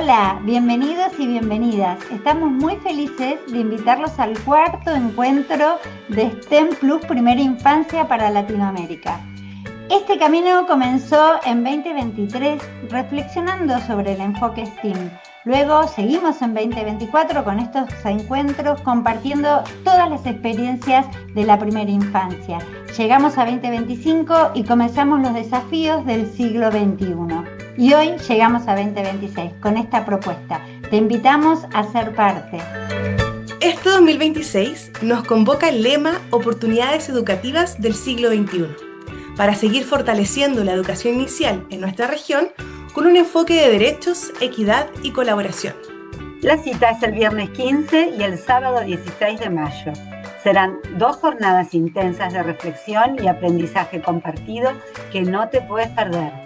Hola, bienvenidos y bienvenidas. Estamos muy felices de invitarlos al cuarto encuentro de STEM Plus Primera Infancia para Latinoamérica. Este camino comenzó en 2023 reflexionando sobre el enfoque STEAM. Luego seguimos en 2024 con estos encuentros compartiendo todas las experiencias de la primera infancia. Llegamos a 2025 y comenzamos los desafíos del siglo XXI. Y hoy llegamos a 2026 con esta propuesta. Te invitamos a ser parte. Este 2026 nos convoca el lema Oportunidades Educativas del siglo XXI, para seguir fortaleciendo la educación inicial en nuestra región con un enfoque de derechos, equidad y colaboración. La cita es el viernes 15 y el sábado 16 de mayo. Serán 2 jornadas intensas de reflexión y aprendizaje compartido que no te puedes perder.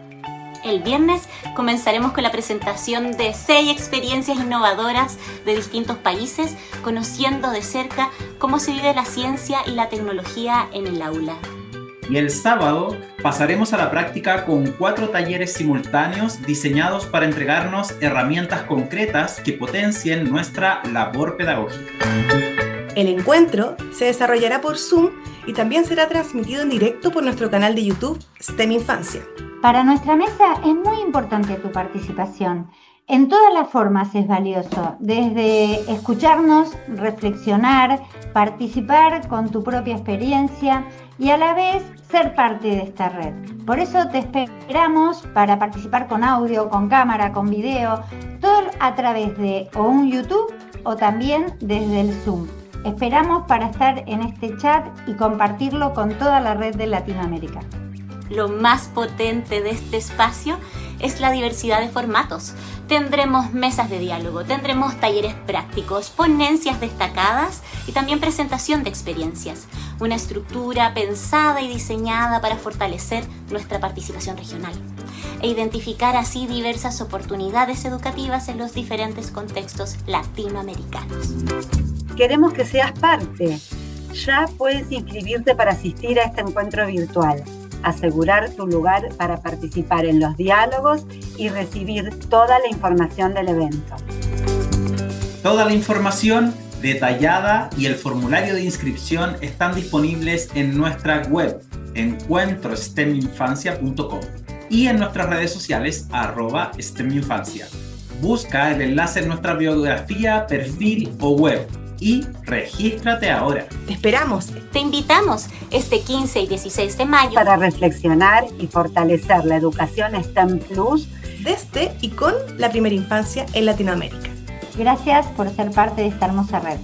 El viernes comenzaremos con la presentación de 6 experiencias innovadoras de distintos países, conociendo de cerca cómo se vive la ciencia y la tecnología en el aula. Y el sábado pasaremos a la práctica con 4 talleres simultáneos diseñados para entregarnos herramientas concretas que potencien nuestra labor pedagógica. El encuentro se desarrollará por Zoom y también será transmitido en directo por nuestro canal de YouTube STEM Infancia. Para nuestra mesa es muy importante tu participación. En todas las formas es valioso, desde escucharnos, reflexionar, participar con tu propia experiencia y a la vez ser parte de esta red. Por eso te esperamos para participar con audio, con cámara, con video, todo a través de o un YouTube o también desde el Zoom. Esperamos para estar en este chat y compartirlo con toda la red de Latinoamérica. Lo más potente de este espacio es la diversidad de formatos. Tendremos mesas de diálogo, tendremos talleres prácticos, ponencias destacadas y también presentación de experiencias. Una estructura pensada y diseñada para fortalecer nuestra participación regional e identificar así diversas oportunidades educativas en los diferentes contextos latinoamericanos. Queremos que seas parte. Ya puedes inscribirte para asistir a este encuentro virtual, asegurar tu lugar para participar en los diálogos y recibir toda la información del evento. Toda la información detallada y el formulario de inscripción están disponibles en nuestra web encuentrosteminfancia.com y en nuestras redes sociales @steminfancia. Busca el enlace en nuestra biografía, perfil o web y regístrate ahora. ¡Te esperamos! Te invitamos este 15 y 16 de mayo para reflexionar y fortalecer la educación STEM Plus desde y con la primera infancia en Latinoamérica. Gracias por ser parte de esta hermosa red.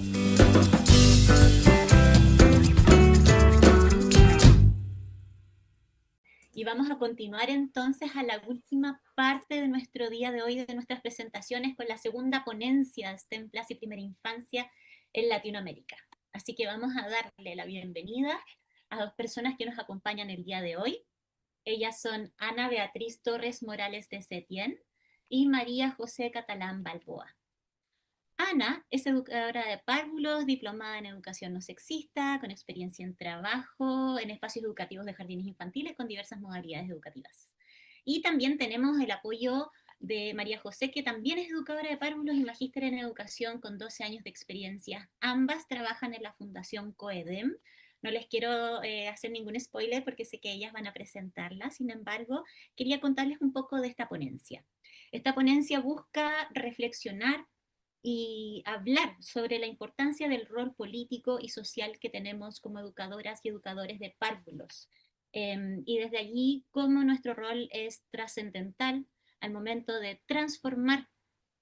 Y vamos a continuar entonces a la última parte de nuestro día de hoy, de nuestras presentaciones, con la segunda ponencia de STEM Plus y Primera Infancia en Latinoamérica. Así que vamos a darle la bienvenida a 2 personas que nos acompañan el día de hoy. Ellas son Ana Beatriz Torres Morales de Setién y María José Catalán Balboa. Ana es educadora de párvulos, diplomada en educación no sexista, con experiencia en trabajo en espacios educativos de jardines infantiles con diversas modalidades educativas. Y también tenemos el apoyo de María José, que también es educadora de párvulos y magíster en educación con 12 años de experiencia. Ambas trabajan en la Fundación COEDEM. No les quiero hacer ningún spoiler porque sé que ellas van a presentarla. Sin embargo, quería contarles un poco de esta ponencia. Esta ponencia busca reflexionar y hablar sobre la importancia del rol político y social que tenemos como educadoras y educadores de párvulos. Y desde allí, cómo nuestro rol es trascendental al momento de transformar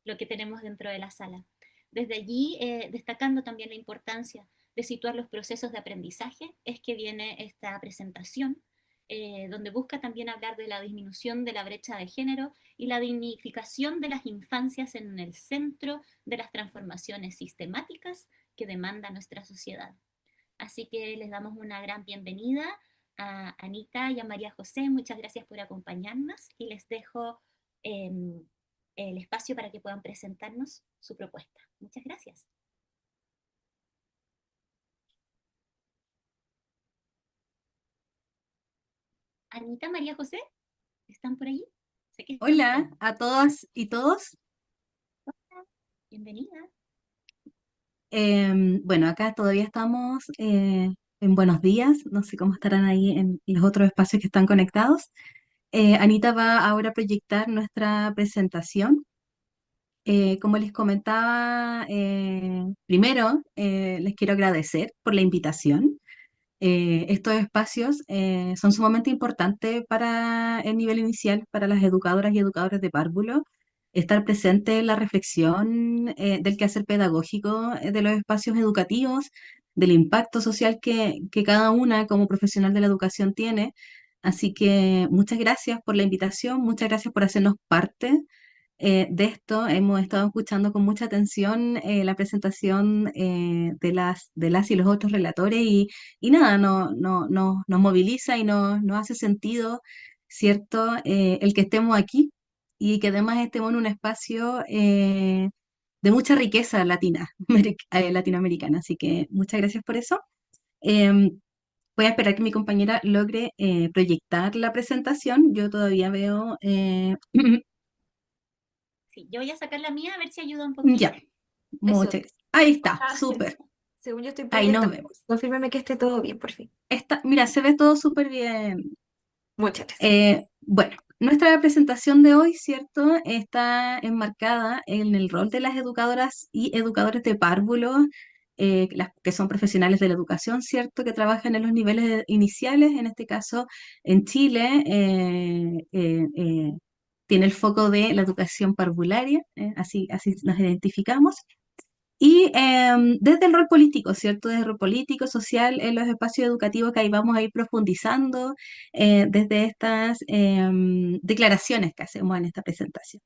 lo que tenemos dentro de la sala. Desde allí, destacando también la importancia de situar los procesos de aprendizaje, es que viene esta presentación, donde busca también hablar de la disminución de la brecha de género y la dignificación de las infancias en el centro de las transformaciones sistemáticas que demanda nuestra sociedad. Así que les damos una gran bienvenida a Anita y a María José. Muchas gracias por acompañarnos y les dejo el espacio para que puedan presentarnos su propuesta. Muchas gracias. Anita, María José, ¿están por ahí? Sé que están Hola a todas y todos. Bienvenida. Bueno, acá todavía estamos en buenos días, no sé cómo estarán ahí en los otros espacios que están conectados. Anita va ahora a proyectar nuestra presentación. Como les comentaba, primero les quiero agradecer por la invitación. Estos espacios son sumamente importantes para el nivel inicial, para las educadoras y educadores de párvulo, estar presente en la reflexión del quehacer pedagógico de los espacios educativos, del impacto social que cada una como profesional de la educación tiene. Así que muchas gracias por la invitación, muchas gracias por hacernos parte de esto. Hemos estado escuchando con mucha atención la presentación de las y los otros relatores y nada, nos moviliza y nos hace sentido, ¿cierto? El que estemos aquí y que además estemos en un espacio de mucha riqueza latina, latinoamericana. Así que muchas gracias por eso. Voy a esperar que mi compañera logre proyectar la presentación. Yo todavía veo... Sí, yo voy a sacar la mía a ver si ayuda un poquito. Ya, muchas gracias. Ahí está, súper. Según yo estoy Ahí nos proyectando. vemos. Confírmeme que esté todo bien, por fin. Mira, se ve todo súper bien. Muchas gracias. Bueno, nuestra presentación de hoy, ¿cierto? Está enmarcada en el rol de las educadoras y educadores de párvulo, las que son profesionales de la educación, ¿cierto? Que trabajan en los niveles iniciales, en este caso en Chile, tiene el foco de la educación parvularia, así nos identificamos. Y desde el rol político, ¿cierto? Desde el rol político, social, en los espacios educativos que ahí vamos a ir profundizando desde estas declaraciones que hacemos en esta presentación.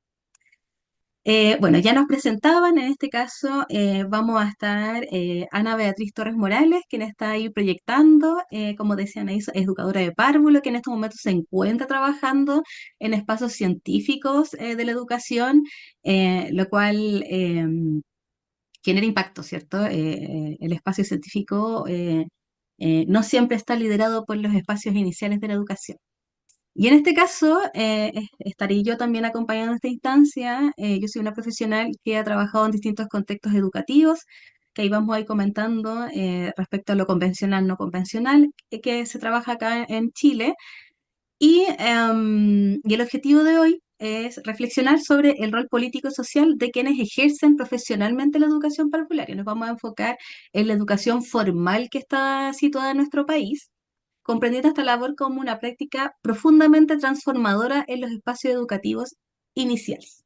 Bueno, ya nos presentaban, en este caso vamos a estar Ana Beatriz Torres Morales, quien está ahí proyectando, como decían ahí, educadora de párvulo, que en estos momentos se encuentra trabajando en espacios científicos de la educación, lo cual genera impacto, ¿cierto? El espacio científico no siempre está liderado por los espacios iniciales de la educación. Y en este caso, estaré yo también acompañando esta instancia. Yo soy una profesional que ha trabajado en distintos contextos educativos, que ahí vamos a ir comentando respecto a lo convencional, no convencional, que se trabaja acá en Chile. Y el objetivo de hoy es reflexionar sobre el rol político y social de quienes ejercen profesionalmente la educación parvularia. Nos vamos a enfocar en la educación formal que está situada en nuestro país, comprendiendo esta labor como una práctica profundamente transformadora en los espacios educativos iniciales.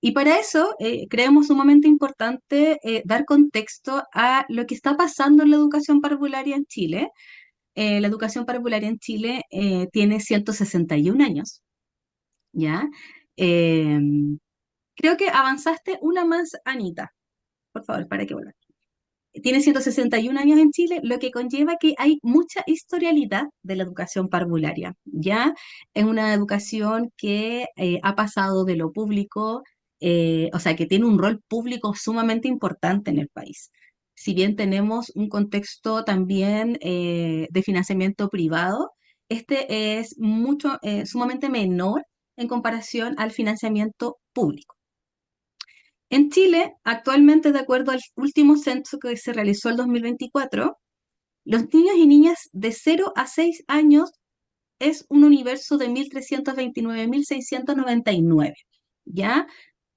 Y para eso creemos sumamente importante dar contexto a lo que está pasando en la educación parvularia en Chile. La educación parvularia en Chile tiene 161 años, ¿ya? Eh, Creo que avanzaste una más, Anita, por favor, para que vuelva. Tiene 161 años en Chile, lo que conlleva que hay mucha historialidad de la educación parvularia, ¿ya? Es una educación que ha pasado de lo público, o sea, que tiene un rol público sumamente importante en el país. Si bien tenemos un contexto también de financiamiento privado, este es sumamente menor en comparación al financiamiento público. En Chile, actualmente, de acuerdo al último censo que se realizó el 2024, los niños y niñas de 0 a 6 años es un universo de 1.329.699, ¿ya?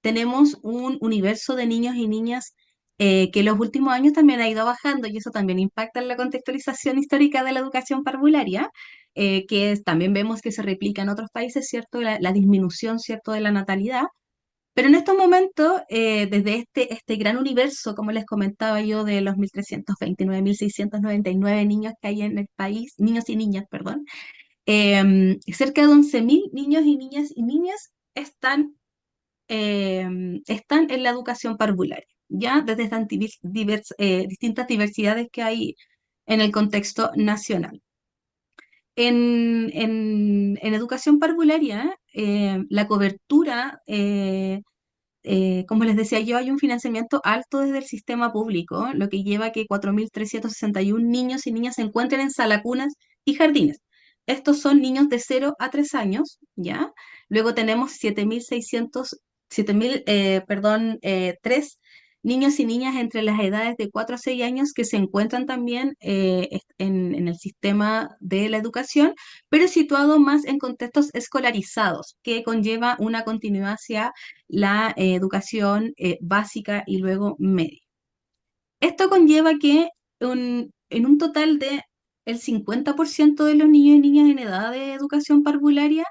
Tenemos un universo de niños y niñas que en los últimos años también ha ido bajando y eso también impacta en la contextualización histórica de la educación parvularia, también vemos que se replica en otros países, ¿cierto? La disminución, ¿cierto?, de la natalidad. Pero en estos momentos, desde este gran universo, como les comentaba yo, de los 1.329.699 niños que hay en el país, niños y niñas, perdón, cerca de 11.000 niños y niñas están en la educación parvularia, ya desde estas distintas diversidades que hay en el contexto nacional. En educación parvularia, la cobertura como les decía yo, hay un financiamiento alto desde el sistema público, lo que lleva a que 4.361 niños y niñas se encuentren en salacunas y jardines. Estos son niños de 0 a 3 años, ¿ya? Luego tenemos 3 niños y niñas entre las edades de 4 a 6 años que se encuentran también en el sistema de la educación, pero situado más en contextos escolarizados, que conlleva una continuidad hacia la educación básica y luego media. Esto conlleva que en un total de el 50% de los niños y niñas en edad de educación parvularia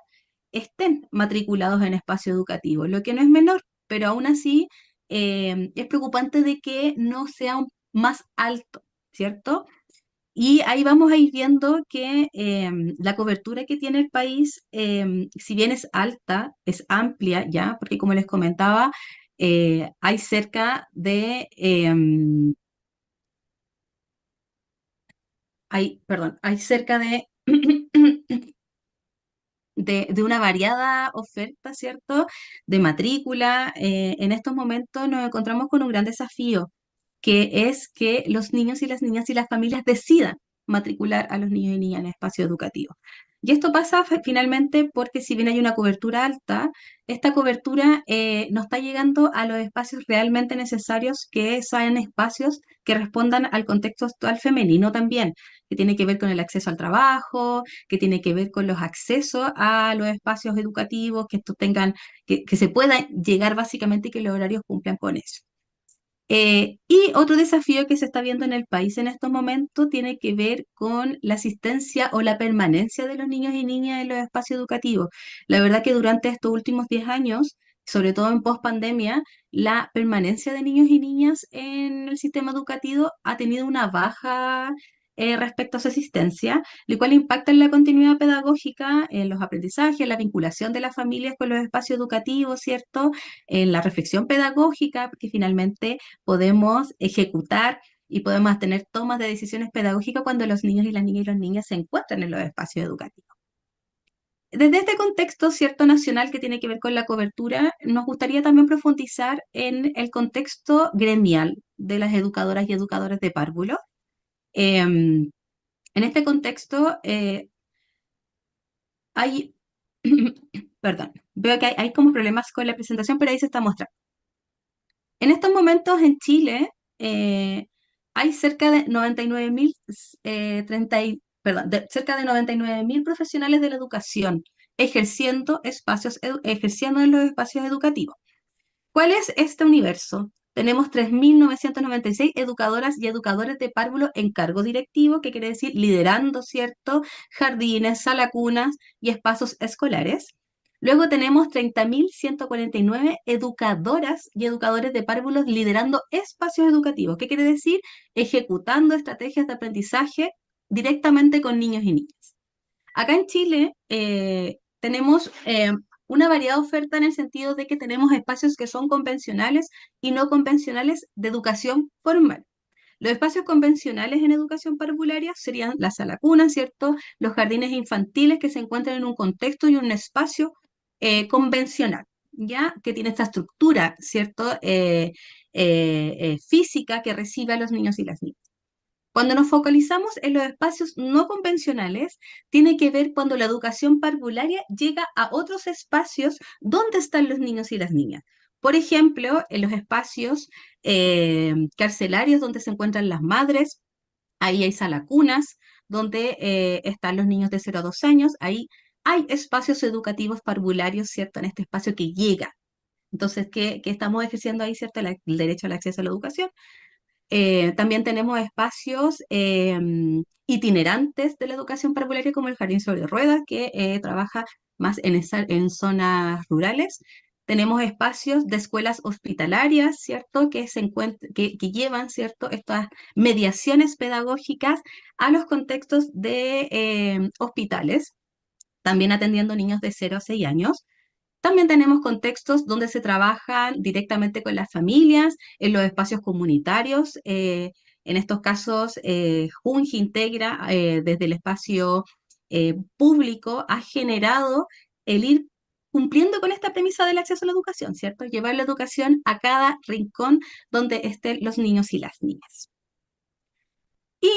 estén matriculados en espacio educativo, lo que no es menor, pero aún así es preocupante de que no sea más alto, ¿cierto? Y ahí vamos a ir viendo que la cobertura que tiene el país, si bien es alta, es amplia ya, porque como les comentaba, hay cerca de hay cerca de, de una variada oferta, ¿cierto? De matrícula. En estos momentos nos encontramos con un gran desafío, que es que los niños y las niñas y las familias decidan matricular a los niños y niñas en espacio educativo. Y esto pasa finalmente porque si bien hay una cobertura alta, esta cobertura no está llegando a los espacios realmente necesarios, que sean espacios que respondan al contexto actual femenino también, que tiene que ver con el acceso al trabajo, que tiene que ver con los accesos a los espacios educativos, que estos tengan, que se pueda llegar básicamente y que los horarios cumplan con eso. Y otro desafío que se está viendo en el país en estos momentos tiene que ver con la asistencia o la permanencia de los niños y niñas en los espacios educativos. La verdad que durante estos últimos 10 años, sobre todo en pospandemia, la permanencia de niños y niñas en el sistema educativo ha tenido una baja respecto a su asistencia, lo cual impacta en la continuidad pedagógica, en los aprendizajes, en la vinculación de las familias con los espacios educativos, ¿cierto? En la reflexión pedagógica, que finalmente podemos ejecutar y podemos tener tomas de decisiones pedagógicas cuando los niños y las niñas y los niños se encuentran en los espacios educativos. Desde este contexto, cierto, nacional que tiene que ver con la cobertura, nos gustaría también profundizar en el contexto gremial de las educadoras y educadores de párvulos. En este contexto hay, perdón, veo que hay como problemas con la presentación, pero ahí se está mostrando. En estos momentos en Chile hay cerca de 99.000, cerca de 99.000 profesionales de la educación ejerciendo en los espacios educativos. ¿Cuál es este universo? Tenemos 3.996 educadoras y educadores de párvulo en cargo directivo, que quiere decir liderando, ¿cierto? Jardines, salacunas y espacios escolares. Luego tenemos 30.149 educadoras y educadores de párvulos liderando espacios educativos. ¿Qué quiere decir? Ejecutando estrategias de aprendizaje directamente con niños y niñas. Acá en Chile tenemos una variada oferta en el sentido de que tenemos espacios que son convencionales y no convencionales de educación formal. Los espacios convencionales en educación parvularia serían la sala cuna, ¿cierto? Los jardines infantiles que se encuentran en un contexto y un espacio convencional, ¿ya? Que tiene esta estructura, ¿cierto? Física que recibe a los niños y las niñas. Cuando nos focalizamos en los espacios no convencionales, tiene que ver cuando la educación parvularia llega a otros espacios donde están los niños y las niñas. Por ejemplo, en los espacios carcelarios donde se encuentran las madres, ahí hay salacunas, donde están los niños de 0 a 2 años, ahí hay espacios educativos parvularios, ¿cierto? En este espacio que llega. Entonces, ¿qué estamos ejerciendo ahí, ¿cierto? El derecho al acceso a la educación. También tenemos espacios itinerantes de la educación parvularia como el Jardín sobre Ruedas, que trabaja más en zonas rurales. Tenemos espacios de escuelas hospitalarias, ¿cierto? Que llevan, ¿cierto? Estas mediaciones pedagógicas a los contextos de hospitales, también atendiendo niños de 0 a 6 años. También tenemos contextos donde se trabaja directamente con las familias, en los espacios comunitarios. En estos casos, Junji Integra, desde el espacio público, ha generado el ir cumpliendo con esta premisa del acceso a la educación, ¿cierto? Llevar la educación a cada rincón donde estén los niños y las niñas. Y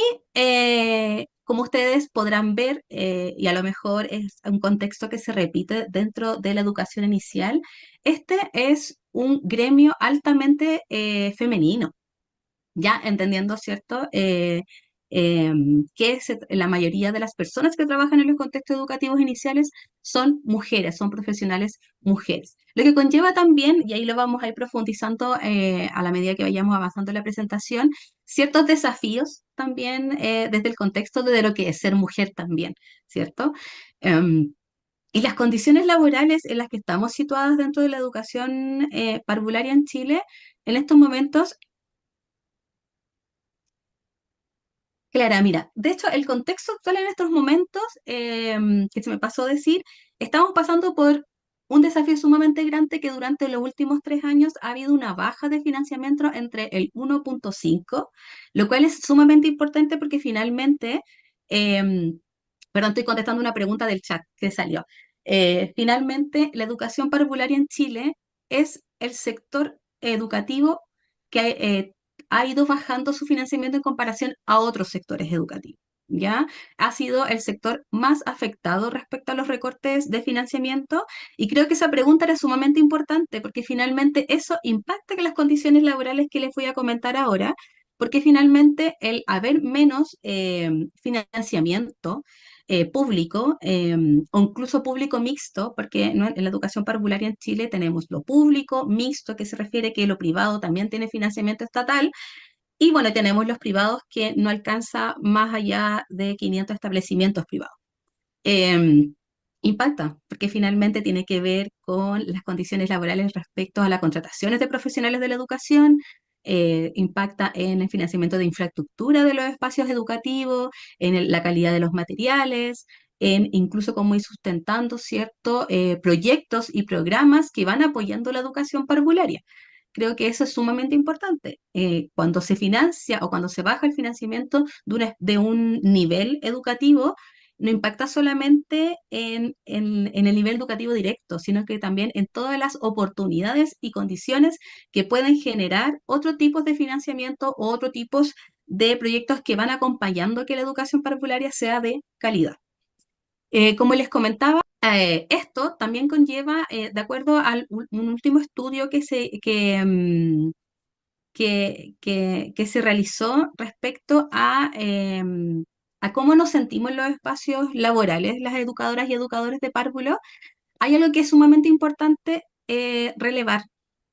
como ustedes podrán ver, y a lo mejor es un contexto que se repite dentro de la educación inicial, este es un gremio altamente femenino, ya entendiendo, ¿cierto? Que la mayoría de las personas que trabajan en los contextos educativos iniciales son mujeres, son profesionales mujeres. Lo que conlleva también, y ahí lo vamos a ir profundizando a la medida que vayamos avanzando en la presentación, ciertos desafíos también desde el contexto de lo que es ser mujer también, ¿cierto? Y las condiciones laborales en las que estamos situadas dentro de la educación parvularia en Chile, en estos momentos. Clara, mira, de hecho el contexto actual en estos momentos, que se me pasó a decir, estamos pasando por un desafío sumamente grande que durante los últimos 3 años ha habido una baja de financiamiento entre el 1,5, lo cual es sumamente importante porque finalmente, perdón, estoy contestando una pregunta del chat que salió. Finalmente, la educación parvularia en Chile es el sector educativo que ha ido bajando su financiamiento en comparación a otros sectores educativos. ¿Ya? Ha sido el sector más afectado respecto a los recortes de financiamiento y creo que esa pregunta era sumamente importante porque finalmente eso impacta en las condiciones laborales que les voy a comentar ahora, porque finalmente el haber menos financiamiento público o incluso público mixto, porque en la educación parvularia en Chile tenemos lo público, mixto, que se refiere que lo privado también tiene financiamiento estatal, y bueno, tenemos los privados que no alcanza más allá de 500 establecimientos privados. Em, Impacta, porque finalmente tiene que ver con las condiciones laborales respecto a las contrataciones de profesionales de la educación, impacta en el financiamiento de infraestructura de los espacios educativos, en la calidad de los materiales, en incluso cómo ir sustentando ciertos proyectos y programas que van apoyando la educación parvularia. Creo que eso es sumamente importante. Cuando se financia o cuando se baja el financiamiento de un nivel educativo, no impacta solamente en el nivel educativo directo, sino que también en todas las oportunidades y condiciones que pueden generar otro tipo de financiamiento o otro tipos de proyectos que van acompañando que la educación parvularia sea de calidad. Como les comentaba, esto también conlleva, de acuerdo a un último estudio que se realizó respecto a cómo nos sentimos en los espacios laborales, las educadoras y educadores de párvulo, hay algo que es sumamente importante relevar.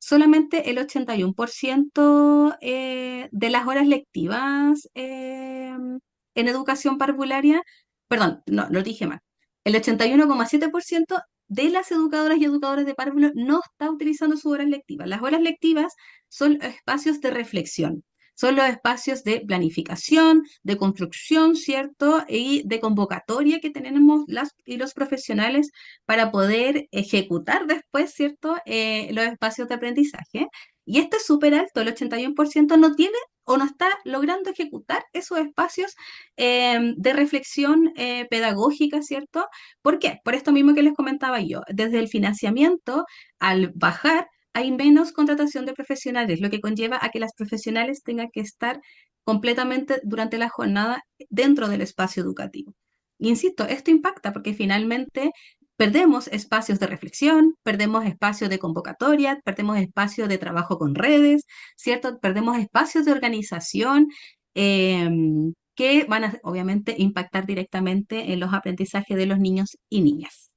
Solamente el 81% de las horas lectivas en educación parvularia, perdón, no, lo dije mal, el 81,7% de las educadoras y educadores de párvulo no está utilizando sus horas lectivas. Las horas lectivas son espacios de reflexión, son los espacios de planificación, de construcción, ¿cierto? Y de convocatoria que tenemos las y los profesionales para poder ejecutar después, ¿cierto? Los espacios de aprendizaje. Y este es súper alto, el 81% no tiene o no está logrando ejecutar esos espacios de reflexión pedagógica, ¿cierto? ¿Por qué? Por esto mismo que les comentaba yo. Desde el financiamiento, al bajar, hay menos contratación de profesionales, lo que conlleva a que las profesionales tengan que estar completamente durante la jornada dentro del espacio educativo. Insisto, esto impacta porque finalmente perdemos espacios de reflexión, perdemos espacios de convocatoria, perdemos espacios de trabajo con redes, ¿cierto? Perdemos espacios de organización que van a, obviamente, impactar directamente en los aprendizajes de los niños y niñas.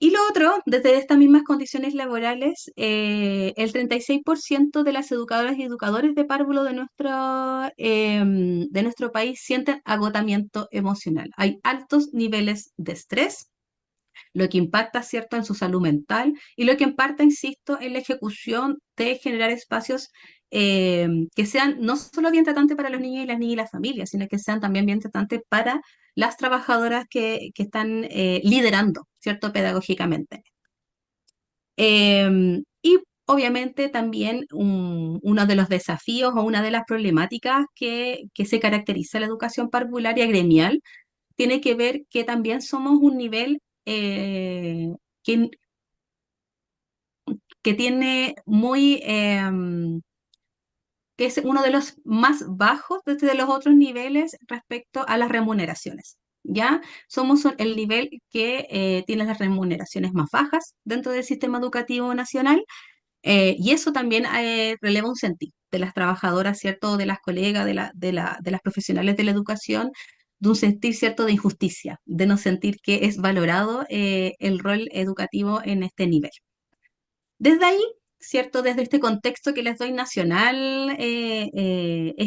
Y lo otro, desde estas mismas condiciones laborales, el 36% de las educadoras y educadores de párvulo de nuestro país sienten agotamiento emocional. Hay altos niveles de estrés, lo que impacta, ¿cierto?, en su salud mental y lo que impacta, insisto, en la ejecución de generar espacios que sean no solo bien tratantes para los niños y las niñas y las familias, sino que sean también bien tratantes para las trabajadoras que están liderando, ¿cierto?, pedagógicamente. Y obviamente también uno de los desafíos o una de las problemáticas que se caracteriza la educación parvularia gremial tiene que ver que también somos un nivel que, que tiene muy, que es uno de los más bajos desde los otros niveles respecto a las remuneraciones. ¿ya? El nivel que tiene las remuneraciones más bajas dentro del sistema educativo nacional, y eso también releva un sentir de las trabajadoras, ¿cierto? De las colegas, de las profesionales de la educación, de un sentir, ¿cierto? De injusticia, de no sentir que es valorado el rol educativo en este nivel. Desde ahí, ¿cierto? Desde este contexto que les doy nacional, era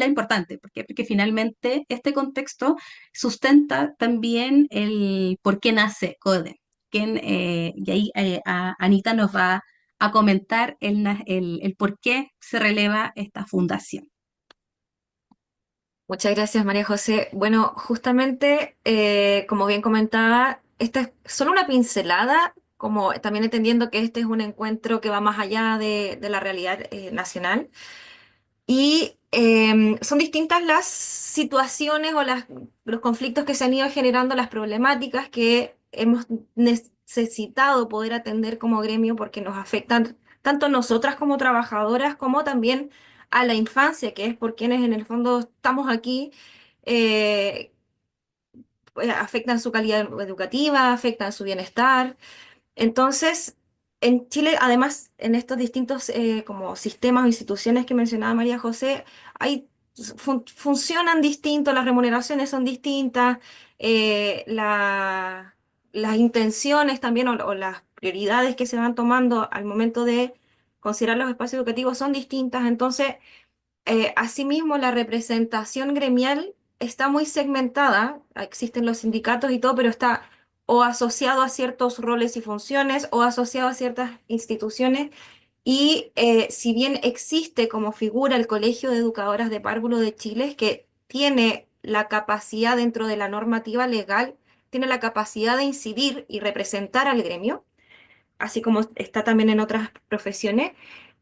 importante. ¿Por qué? Porque finalmente este contexto sustenta también el por qué nace CODE. Y ahí Anita nos va a comentar el por qué se releva esta fundación. Muchas gracias, María José. Bueno, justamente, como bien comentaba, esta es solo una pincelada, como también entendiendo que este es un encuentro que va más allá de la realidad nacional. Y son distintas las situaciones o los conflictos que se han ido generando, las problemáticas que hemos necesitado poder atender como gremio porque nos afectan tanto a nosotras como trabajadoras como también a la infancia, que es por quienes en el fondo estamos aquí. eh, pues, afectan su calidad educativa, afectan su bienestar. Entonces, en Chile, además, en estos distintos como sistemas o instituciones que mencionaba María José, hay, funcionan distintos, las remuneraciones son distintas, las intenciones también o las prioridades que se van tomando al momento de considerar los espacios educativos son distintas. Entonces, asimismo, la representación gremial está muy segmentada, existen los sindicatos y todo, pero está o asociado a ciertos roles y funciones o asociado a ciertas instituciones. Y si bien existe como figura el Colegio de Educadoras de Párvulo de Chile, que tiene la capacidad dentro de la normativa legal, tiene la capacidad de incidir y representar al gremio, así como está también en otras profesiones,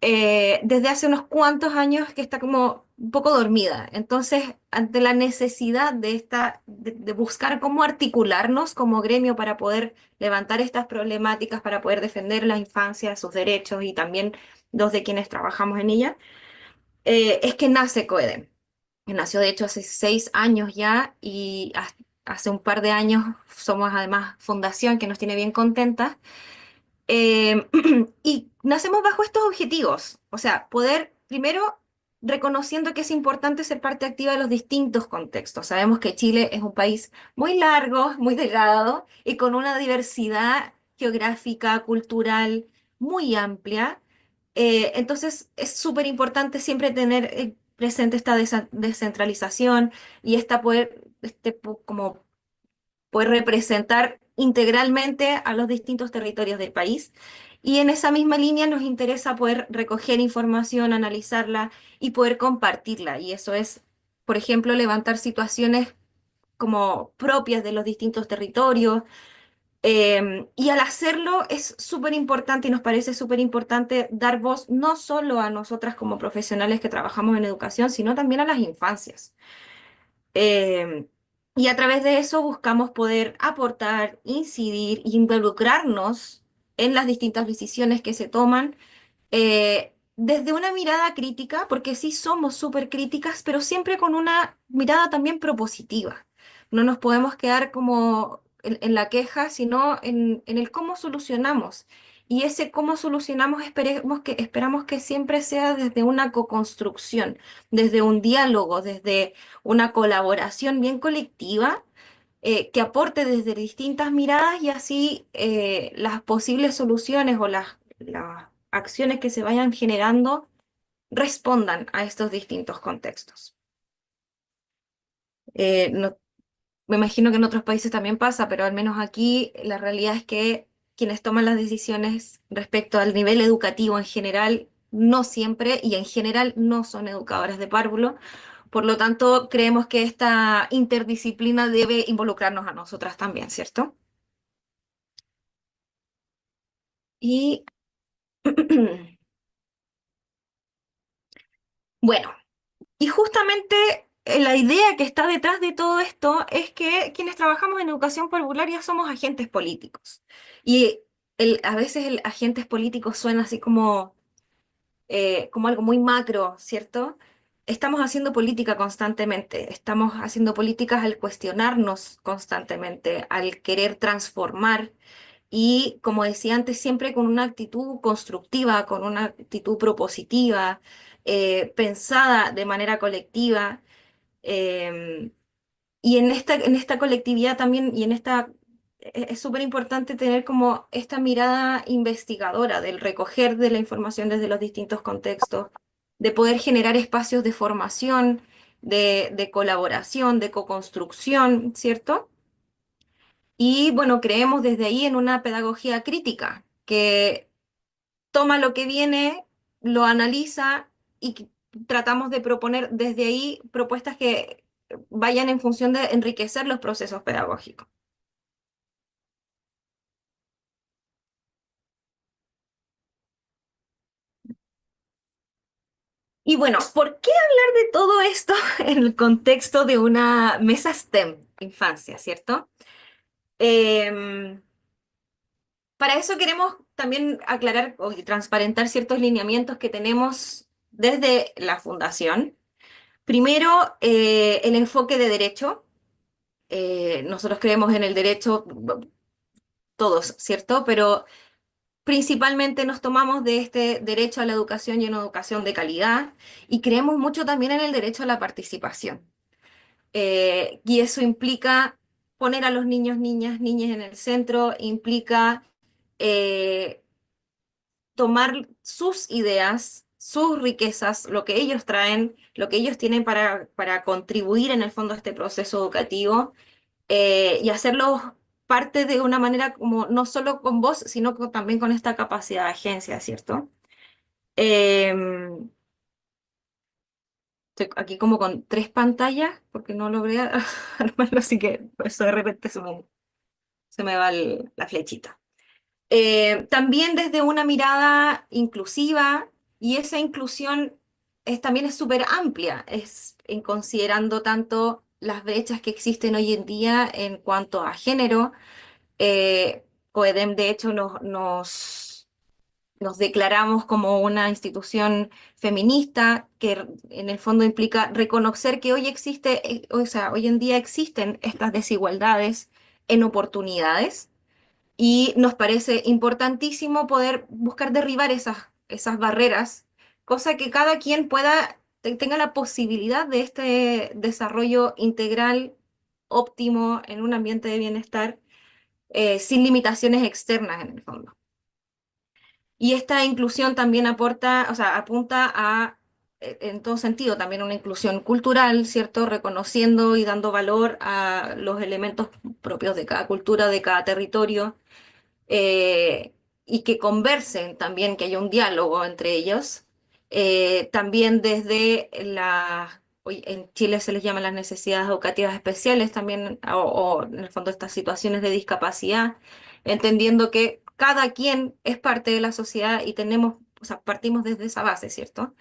desde hace unos cuantos años que está como un poco dormida. Entonces, ante la necesidad de buscar cómo articularnos como gremio para poder levantar estas problemáticas, para poder defender la infancia, sus derechos y también los de quienes trabajamos en ella, es que nace COEDEM, que nació de hecho hace 6 años ya y hace un par de años somos además fundación que nos tiene bien contentas. Eh, y nacemos bajo estos objetivos, o sea, poder primero reconociendo que es importante ser parte activa de los distintos contextos. Sabemos que Chile es un país muy largo, muy delgado y con una diversidad geográfica, cultural muy amplia. Entonces es súper importante siempre tener presente esta descentralización y esta como puede representar integralmente a los distintos territorios del país. Y en esa misma línea nos interesa poder recoger información, analizarla y poder compartirla. Y eso es, por ejemplo, levantar situaciones como propias de los distintos territorios. Y al hacerlo es súper importante y nos parece súper importante dar voz no solo a nosotras como profesionales que trabajamos en educación, sino también a las infancias. Eh, y a través de eso buscamos poder aportar, incidir e involucrarnos en las distintas decisiones que se toman desde una mirada crítica, porque sí somos súper críticas, pero siempre con una mirada también propositiva. No nos podemos quedar como en la queja, sino en el cómo solucionamos. Y ese cómo solucionamos esperamos que siempre sea desde una co-construcción, desde un diálogo, desde una colaboración bien colectiva que aporte desde distintas miradas y así las posibles soluciones o las acciones que se vayan generando respondan a estos distintos contextos. Me imagino que en otros países también pasa, pero al menos aquí la realidad es que quienes toman las decisiones respecto al nivel educativo en general, no siempre y en general no son educadoras de párvulo. Por lo tanto, creemos que esta interdisciplina debe involucrarnos a nosotras también, ¿cierto? Y bueno, y justamente la idea que está detrás de todo esto es que quienes trabajamos en educación parvularia somos agentes políticos. Y a veces el agentes políticos suena así como algo muy macro, ¿cierto? estamos haciendo política constantemente, estamos haciendo políticas al cuestionarnos constantemente, al querer transformar y, como decía antes, siempre con una actitud constructiva, con una actitud propositiva, pensada de manera colectiva. em, y en esta colectividad también, y en esta, es súper importante tener como esta mirada investigadora del recoger de la información desde los distintos contextos, de poder generar espacios de formación, de colaboración, de co-construcción, ¿cierto? Y bueno, creemos desde ahí en una pedagogía crítica, que toma lo que viene, lo analiza y tratamos de proponer desde ahí propuestas que vayan en función de enriquecer los procesos pedagógicos. Y bueno, ¿por qué hablar de todo esto en el contexto de una mesa STEM, infancia, ¿cierto? Em, para eso queremos también aclarar y transparentar ciertos lineamientos que tenemos desde la Fundación. Primero, el enfoque de derecho. Nosotros creemos en el derecho, todos, ¿cierto? Pero principalmente nos tomamos de este derecho a la educación y una educación de calidad y creemos mucho también en el derecho a la participación. Y eso implica poner a los niños, niñas, niñas en el centro, implica eh, tomar sus ideas, sus riquezas, lo que ellos traen, lo que ellos tienen para contribuir en el fondo a este proceso educativo y hacerlo parte de una manera como no solo con voz, sino también con esta capacidad de agencia, ¿cierto? Em, Estoy aquí como con tres pantallas porque no logré armarlo, así que por eso de repente se me va la flechita. También desde una mirada inclusiva, y esa inclusión también es súper amplia, es en considerando tanto las brechas que existen hoy en día en cuanto a género. COEDEM, de hecho, nos declaramos como una institución feminista que en el fondo implica reconocer que hoy existe, o sea, hoy en día existen estas desigualdades en oportunidades y nos parece importantísimo poder buscar derribar esas barreras, cosa que cada quien pueda, tenga la posibilidad de este desarrollo integral, óptimo, en un ambiente de bienestar, sin limitaciones externas en el fondo. Y esta inclusión también aporta, o sea, apunta a, en todo sentido, también una inclusión cultural, ¿cierto? Reconociendo y dando valor a los elementos propios de cada cultura, de cada territorio eh, y que conversen también, que haya un diálogo entre ellos. También desde hoy en Chile se les llaman las necesidades educativas especiales, también, o en el fondo estas situaciones de discapacidad, entendiendo que cada quien es parte de la sociedad y tenemos, o sea, partimos desde esa base, ¿cierto?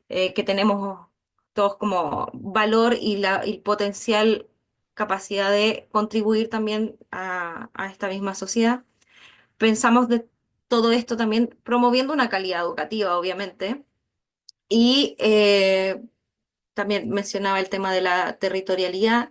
Que tenemos todos como valor y potencial capacidad de contribuir también a esta misma sociedad. Pensamos de todo esto también promoviendo una calidad educativa, obviamente, y también mencionaba el tema de la territorialidad.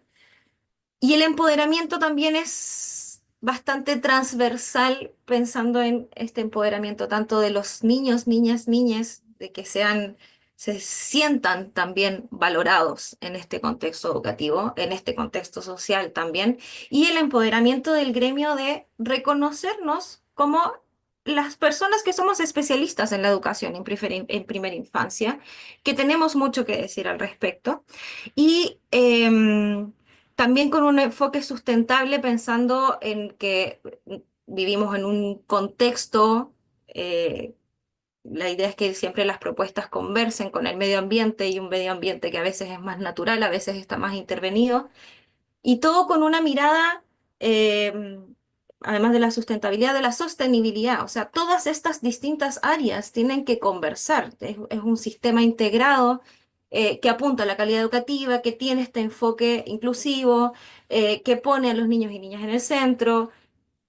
Y el empoderamiento también es bastante transversal, pensando en este empoderamiento tanto de los niños, niñas, niñas, de que se sientan también valorados en este contexto educativo, en este contexto social también, y el empoderamiento del gremio de reconocernos como las personas que somos especialistas en la educación en primera infancia, que tenemos mucho que decir al respecto. Y también con un enfoque sustentable, pensando en que vivimos en un contexto, la idea es que siempre las propuestas conversen con el medio ambiente y un medio ambiente que a veces es más natural, a veces está más intervenido, y todo con una mirada, además de la sustentabilidad, de la sostenibilidad. O sea, todas estas distintas áreas tienen que conversar. Es un sistema integrado que apunta a la calidad educativa, que tiene este enfoque inclusivo, que pone a los niños y niñas en el centro.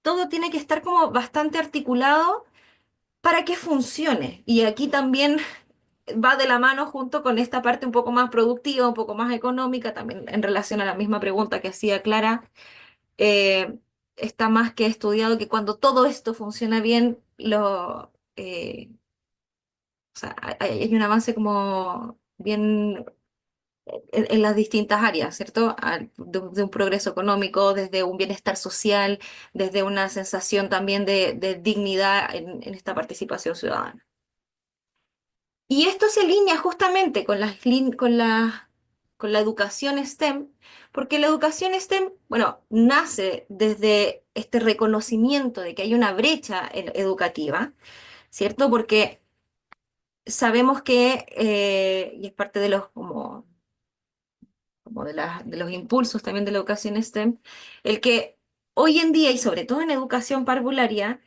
Todo tiene que estar como bastante articulado para que funcione. Y aquí también va de la mano junto con esta parte un poco más productiva, un poco más económica, también en relación a la misma pregunta que hacía Clara. Está más que estudiado que cuando todo esto funciona bien, o sea, hay un avance como bien en las distintas áreas, ¿cierto? De un progreso económico, desde un bienestar social, desde una sensación también de dignidad en esta participación ciudadana. Y esto se alinea justamente con la educación STEM, porque la educación STEM, bueno, nace desde este reconocimiento de que hay una brecha educativa, ¿cierto? Porque sabemos que, y es parte de los, como de los impulsos también de la educación STEM, el que hoy en día, y sobre todo en educación parvularia,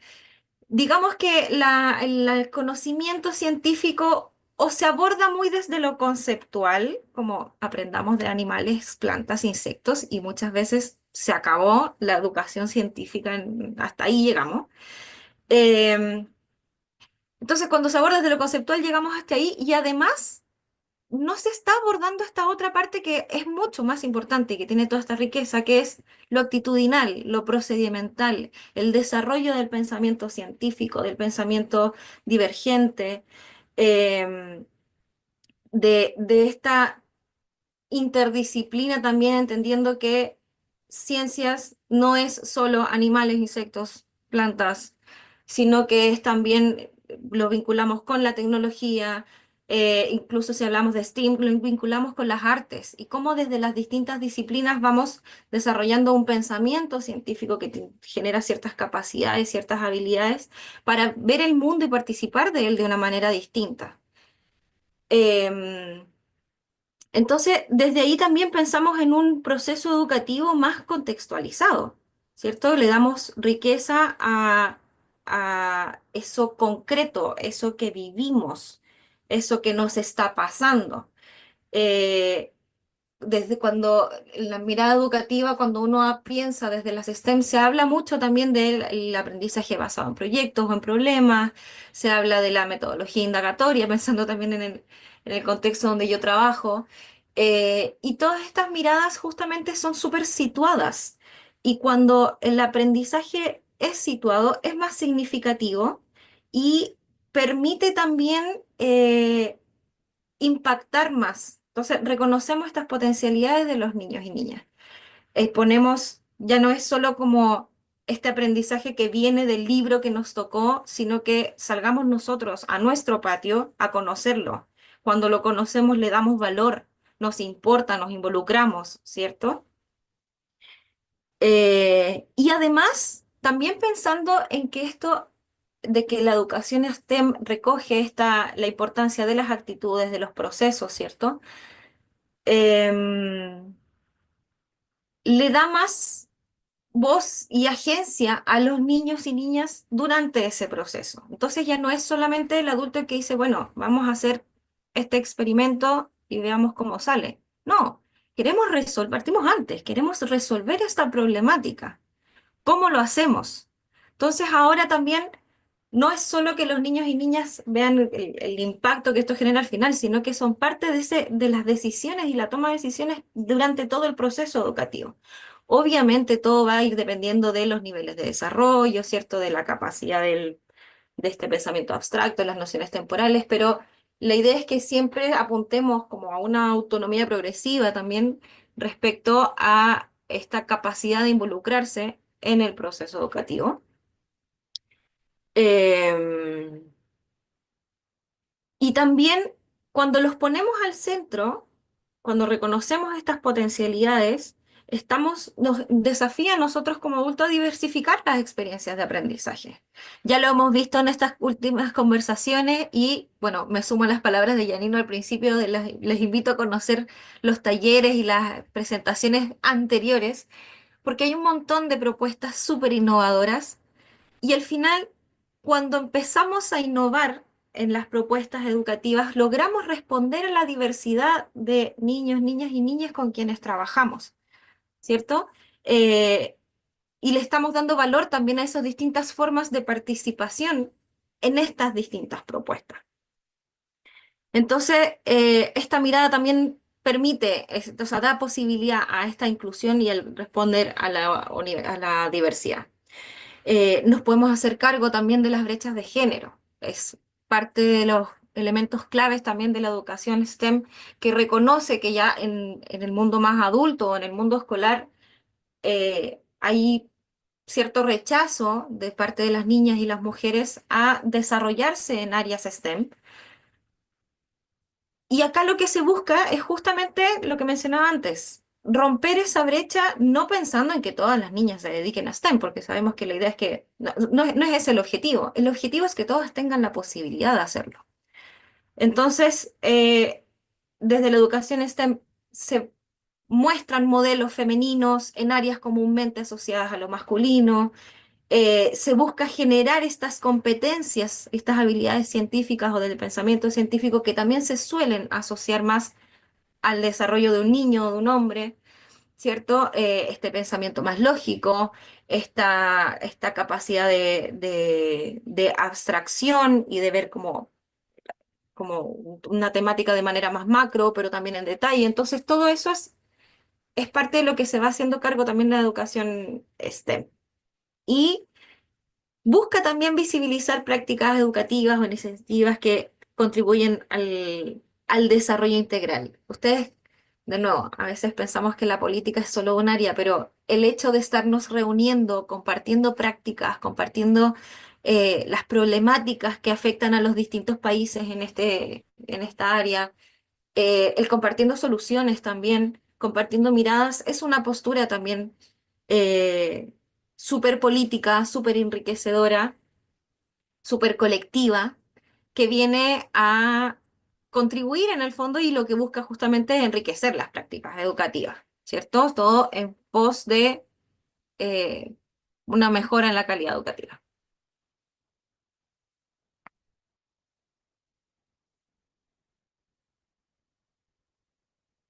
digamos que el conocimiento científico o se aborda muy desde lo conceptual, como aprendamos de animales, plantas, insectos, y muchas veces se acabó la educación científica, hasta ahí llegamos. Eh, entonces, cuando se aborda desde lo conceptual, llegamos hasta ahí, y además no se está abordando esta otra parte que es mucho más importante y que tiene toda esta riqueza, que es lo actitudinal, lo procedimental, el desarrollo del pensamiento científico, del pensamiento divergente, eh, de esta interdisciplina también, entendiendo que ciencias no es solo animales, insectos, plantas, sino que es también, lo vinculamos con la tecnología, incluso si hablamos de STEAM, lo vinculamos con las artes y cómo desde las distintas disciplinas vamos desarrollando un pensamiento científico que genera ciertas capacidades, ciertas habilidades para ver el mundo y participar de él de una manera distinta. Em, entonces, desde ahí también pensamos en un proceso educativo más contextualizado, ¿cierto? Le damos riqueza a eso concreto, eso que vivimos, eso que nos está pasando. Eh, Desde cuando en la mirada educativa, cuando uno piensa desde las STEM, se habla mucho también del aprendizaje basado en proyectos o en problemas, se habla de la metodología indagatoria, pensando también en el contexto donde yo trabajo, y todas estas miradas justamente son súper situadas, y cuando el aprendizaje es situado, es más significativo y permite también impactar más. Entonces, reconocemos estas potencialidades de los niños y niñas. Ponemos, ya no es solo como este aprendizaje que viene del libro que nos tocó, sino que salgamos nosotros a nuestro patio a conocerlo. Cuando lo conocemos le damos valor, nos importa, nos involucramos, ¿cierto? Y además, también pensando en que esto de que la educación STEM recoge la importancia de las actitudes, de los procesos, ¿cierto? em, Le da más voz y agencia a los niños y niñas durante ese proceso. Entonces ya no es solamente el adulto el que dice, bueno, vamos a hacer este experimento y veamos cómo sale. No, queremos resolver, partimos antes, queremos resolver esta problemática. ¿Cómo lo hacemos? Entonces ahora también no es solo que los niños y niñas vean el impacto que esto genera al final, sino que son parte de las decisiones y la toma de decisiones durante todo el proceso educativo. Obviamente todo va a ir dependiendo de los niveles de desarrollo, ¿cierto? De la capacidad de este pensamiento abstracto, las nociones temporales, pero la idea es que siempre apuntemos como a una autonomía progresiva también respecto a esta capacidad de involucrarse en el proceso educativo. Em, y también cuando los ponemos al centro, cuando reconocemos estas potencialidades, nos desafía a nosotros como adultos a diversificar las experiencias de aprendizaje. Ya lo hemos visto en estas últimas conversaciones y, bueno, me sumo a las palabras de Janino al principio, les invito a conocer los talleres y las presentaciones anteriores, porque hay un montón de propuestas súper innovadoras y al final, cuando empezamos a innovar en las propuestas educativas, logramos responder a la diversidad de niños, niñas y niñas con quienes trabajamos, ¿cierto? Eh, y le estamos dando valor también a esas distintas formas de participación en estas distintas propuestas. Entonces, esta mirada también permite, o sea, da posibilidad a esta inclusión y el responder a a la diversidad. Nos podemos hacer cargo también de las brechas de género. Es parte de los elementos claves también de la educación STEM, que reconoce que ya en el mundo más adulto o en el mundo escolar hay cierto rechazo de parte de las niñas y las mujeres a desarrollarse en áreas STEM. Y acá lo que se busca es justamente lo que mencionaba antes, romper esa brecha no pensando en que todas las niñas se dediquen a STEM, porque sabemos que la idea es que no es ese el objetivo es que todas tengan la posibilidad de hacerlo. Entonces, desde la educación STEM se muestran modelos femeninos en áreas comúnmente asociadas a lo masculino, se busca generar estas competencias, estas habilidades científicas o del pensamiento científico que también se suelen asociar más al desarrollo de un niño o de un hombre, ¿cierto? Este pensamiento más lógico, esta capacidad de abstracción y de ver como una temática de manera más macro, pero también en detalle. Entonces, todo eso es parte de lo que se va haciendo cargo también de la educación STEM. Y busca también visibilizar prácticas educativas o iniciativas que contribuyen al desarrollo integral. Ustedes, de nuevo, a veces pensamos que la política es solo un área, pero el hecho de estarnos reuniendo, compartiendo prácticas, compartiendo las problemáticas que afectan a los distintos países en esta área, el compartiendo soluciones también, compartiendo miradas, es una postura también eh, súper política, súper enriquecedora, súper colectiva, que viene a contribuir en el fondo y lo que busca justamente es enriquecer las prácticas educativas, ¿cierto? Todo en pos de eh, una mejora en la calidad educativa.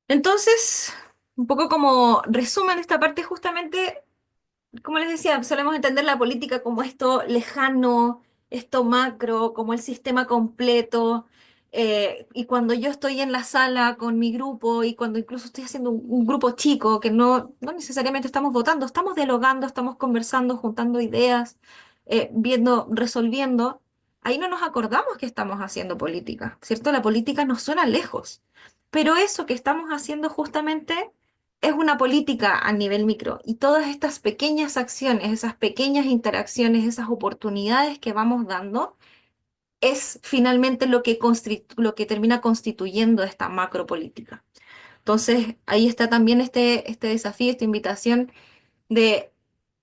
Entonces, un poco como resumen de esta parte, justamente como les decía, solemos entender la política como esto lejano, esto macro, como el sistema completo. Y cuando yo estoy en la sala con mi grupo y cuando incluso estoy haciendo un grupo chico, que no necesariamente estamos votando, estamos dialogando, estamos conversando, juntando ideas, viendo, resolviendo, ahí no nos acordamos que estamos haciendo política, ¿cierto? La política nos suena lejos, pero eso que estamos haciendo justamente es una política a nivel micro y todas estas pequeñas acciones, esas pequeñas interacciones, esas oportunidades que vamos dando, es finalmente lo que termina constituyendo esta macropolítica. Entonces, ahí está también este desafío, esta invitación de,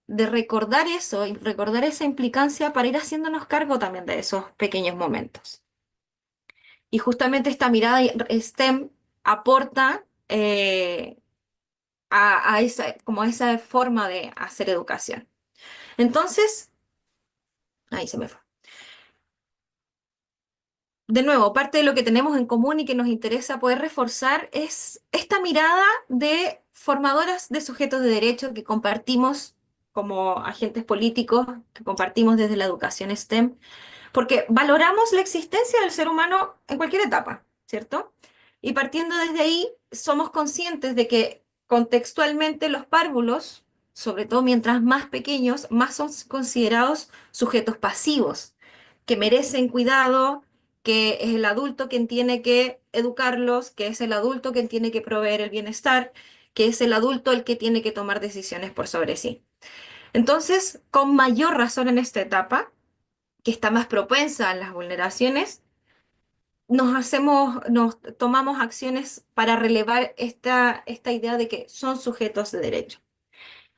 de recordar eso y recordar esa implicancia para ir haciéndonos cargo también de esos pequeños momentos. Y justamente esta mirada STEM aporta como a esa forma de hacer educación. Entonces, ahí se me fue. De nuevo, parte de lo que tenemos en común y que nos interesa poder reforzar es esta mirada de formadoras de sujetos de derecho que compartimos como agentes políticos, que compartimos desde la educación STEM, porque valoramos la existencia del ser humano en cualquier etapa, ¿cierto? Y partiendo desde ahí, somos conscientes de que contextualmente los párvulos, sobre todo mientras más pequeños, más son considerados sujetos pasivos, que merecen cuidado, que es el adulto quien tiene que educarlos, que es el adulto quien tiene que proveer el bienestar, que es el adulto el que tiene que tomar decisiones por sobre sí. Entonces, con mayor razón en esta etapa, que está más propensa a las vulneraciones, nos tomamos acciones para relevar esta idea de que son sujetos de derecho.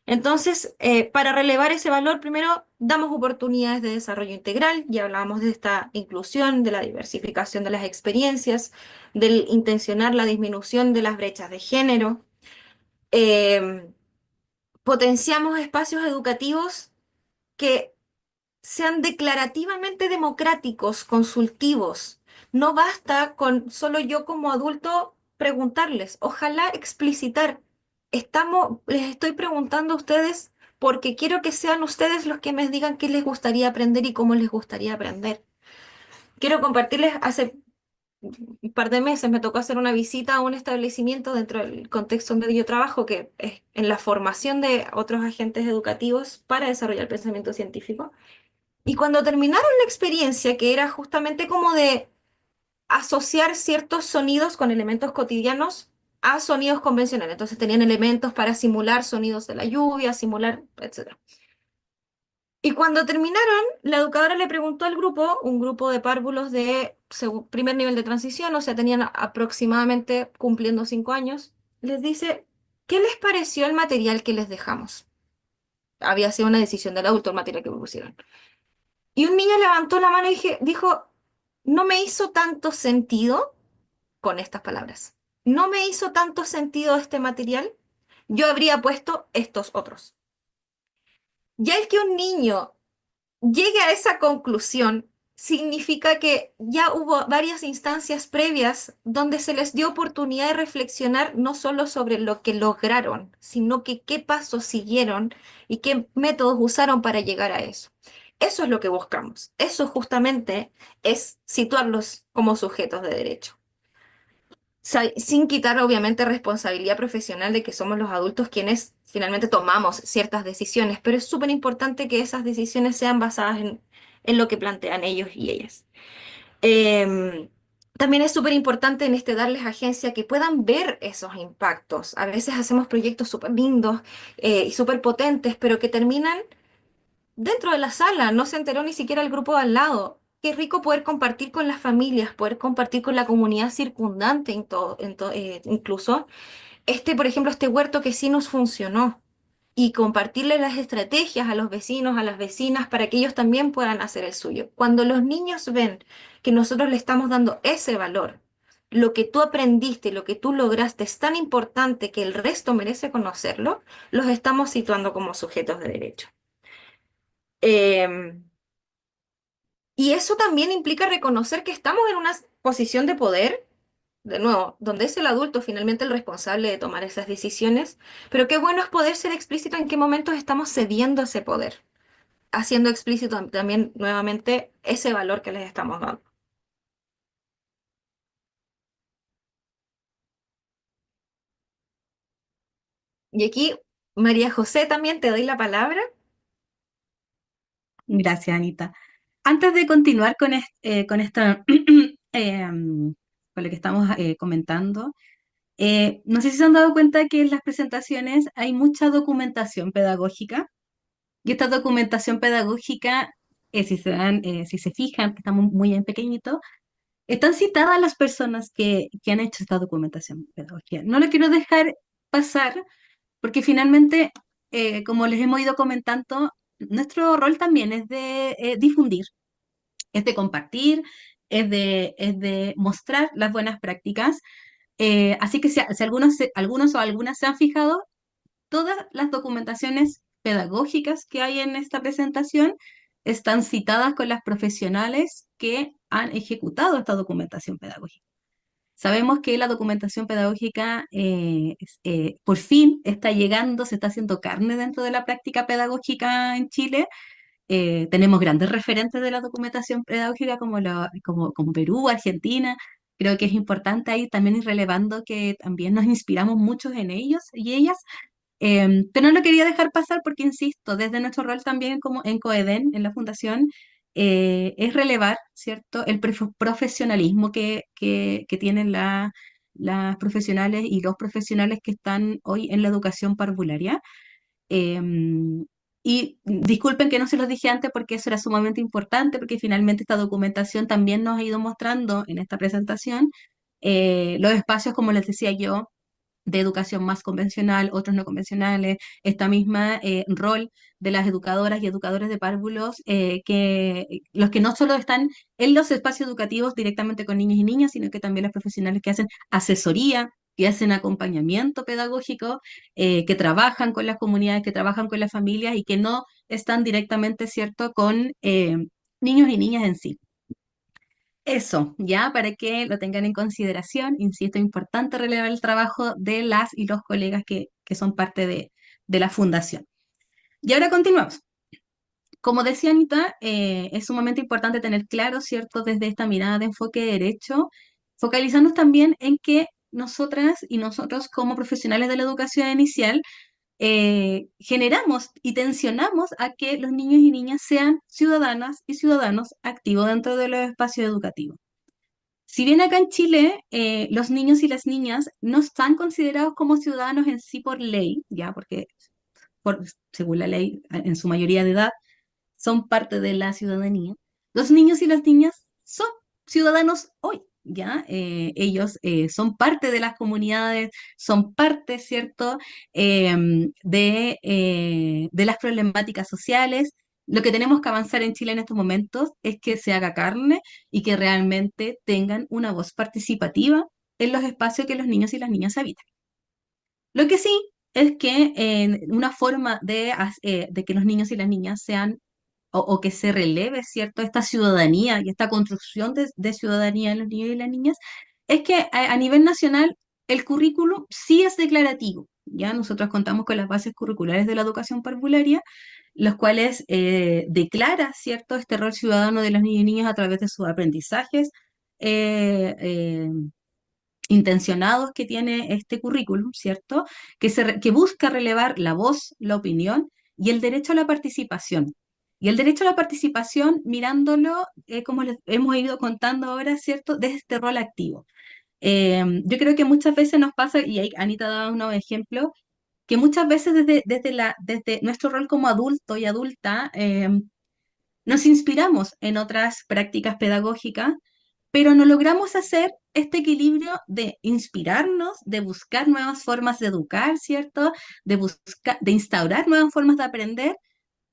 Entonces, para relevar ese valor, primero damos oportunidades de desarrollo integral, ya hablábamos de esta inclusión, de la diversificación de las experiencias, del intencionar la disminución de las brechas de género. Eh, Potenciamos espacios educativos que sean declarativamente democráticos, consultivos. No basta con solo yo como adulto preguntarles, ojalá explicitar. Les estoy preguntando a ustedes porque quiero que sean ustedes los que me digan qué les gustaría aprender y cómo les gustaría aprender. Quiero compartirles, hace un par de meses me tocó hacer una visita a un establecimiento dentro del contexto donde yo trabajo, que es en la formación de otros agentes educativos para desarrollar pensamiento científico. Y cuando terminaron la experiencia, que era justamente como de asociar ciertos sonidos con elementos cotidianos a sonidos convencionales. Entonces tenían elementos para simular sonidos de la lluvia, simular, etc. Y cuando terminaron, la educadora le preguntó al grupo, un grupo de párvulos de primer nivel de transición, o sea, tenían aproximadamente cumpliendo 5 años, les dice, ¿qué les pareció el material que les dejamos? Había sido una decisión del adulto el material que propusieron. Y un niño levantó la mano y dijo, no me hizo tanto sentido con estas palabras. No me hizo tanto sentido este material, yo habría puesto estos otros. Ya el que un niño llegue a esa conclusión significa que ya hubo varias instancias previas donde se les dio oportunidad de reflexionar no solo sobre lo que lograron, sino que qué pasos siguieron y qué métodos usaron para llegar a eso. Eso es lo que buscamos. Eso justamente es situarlos como sujetos de derecho sin quitar obviamente responsabilidad profesional de que somos los adultos quienes finalmente tomamos ciertas decisiones, pero es súper importante que esas decisiones sean basadas en lo que plantean ellos y ellas. Em, También es súper importante en este darles agencia que puedan ver esos impactos. A veces hacemos proyectos súper lindos y súper potentes, pero que terminan dentro de la sala, no se enteró ni siquiera el grupo de al lado. Qué rico poder compartir con las familias, poder compartir con la comunidad circundante, incluso. Por ejemplo, este huerto que sí nos funcionó. Y compartirle las estrategias a los vecinos, a las vecinas, para que ellos también puedan hacer el suyo. Cuando los niños ven que nosotros le estamos dando ese valor, lo que tú aprendiste, lo que tú lograste es tan importante que el resto merece conocerlo, los estamos situando como sujetos de derecho. Em, y eso también implica reconocer que estamos en una posición de poder, de nuevo, donde es el adulto finalmente el responsable de tomar esas decisiones, pero qué bueno es poder ser explícito en qué momentos estamos cediendo ese poder, haciendo explícito también nuevamente ese valor que les estamos dando. Y aquí, María José, también te doy la palabra. Gracias, Anita. Antes de continuar con esta, con lo que estamos comentando, no sé si se han dado cuenta que en las presentaciones hay mucha documentación pedagógica y esta documentación pedagógica, si se fijan, que estamos muy en pequeñito, están citadas las personas que han hecho esta documentación pedagógica. No lo quiero dejar pasar porque finalmente, como les hemos ido comentando, nuestro rol también es de difundir, es de compartir, es de mostrar las buenas prácticas. Así que si algunos o algunas se han fijado, todas las documentaciones pedagógicas que hay en esta presentación están citadas con las profesionales que han ejecutado esta documentación pedagógica. Sabemos que la documentación pedagógica por fin está llegando, se está haciendo carne dentro de la práctica pedagógica en Chile. Tenemos grandes referentes de la documentación pedagógica como Perú, Argentina. Creo que es importante ahí también ir relevando que también nos inspiramos muchos en ellos y ellas. Pero no lo quería dejar pasar porque, insisto, desde nuestro rol también como en COEDEN, en la fundación, es relevar, ¿cierto?, el profesionalismo que tienen las profesionales y los profesionales que están hoy en la educación parvularia. Y disculpen que no se los dije antes porque eso era sumamente importante, porque finalmente esta documentación también nos ha ido mostrando en esta presentación los espacios, como les decía yo, de educación más convencional, otros no convencionales, esta misma rol de las educadoras y educadores de párvulos, los que no solo están en los espacios educativos directamente con niños y niñas, sino que también los profesionales que hacen asesoría, que hacen acompañamiento pedagógico, que trabajan con las comunidades, que trabajan con las familias y que no están directamente, ¿cierto?, con niños y niñas en sí. Eso, ya para que lo tengan en consideración, insisto, es importante relevar el trabajo de las y los colegas que son parte de la fundación. Y ahora continuamos. Como decía Anita, es sumamente importante tener claro, ¿cierto?, desde esta mirada de enfoque de derecho, focalizarnos también en que nosotras y nosotros como profesionales de la educación inicial generamos y tensionamos a que los niños y niñas sean ciudadanas y ciudadanos activos dentro de los espacios educativos. Si bien acá en Chile los niños y las niñas no están considerados como ciudadanos en sí por ley, ya porque según la ley, en su mayoría de edad, son parte de la ciudadanía. Los niños y las niñas son ciudadanos hoy, ¿ya? Ellos son parte de las comunidades, son parte, ¿cierto?, de las problemáticas sociales. Lo que tenemos que avanzar en Chile en estos momentos es que se haga carne y que realmente tengan una voz participativa en los espacios que los niños y las niñas habitan. Lo que sí es que una forma de que los niños y las niñas sean o que se releve, ¿cierto?, esta ciudadanía y esta construcción de ciudadanía en los niños y las niñas, es que a nivel nacional el currículum sí es declarativo. Ya nosotros contamos con las bases curriculares de la educación parvularia, los cuales declara, ¿cierto?, este rol ciudadano de los niños y niñas a través de sus aprendizajes eh, eh, intencionados que tiene este currículum, ¿cierto?, que busca relevar la voz, la opinión y el derecho a la participación. Y el derecho a la participación, mirándolo, como les hemos ido contando ahora, ¿cierto?, desde este rol activo. Yo creo que muchas veces nos pasa, y ahí Anita daba unos ejemplos, que muchas veces desde nuestro rol como adulto y adulta, nos inspiramos en otras prácticas pedagógicas, pero no logramos hacer este equilibrio de inspirarnos, de buscar nuevas formas de educar, ¿cierto? De instaurar nuevas formas de aprender,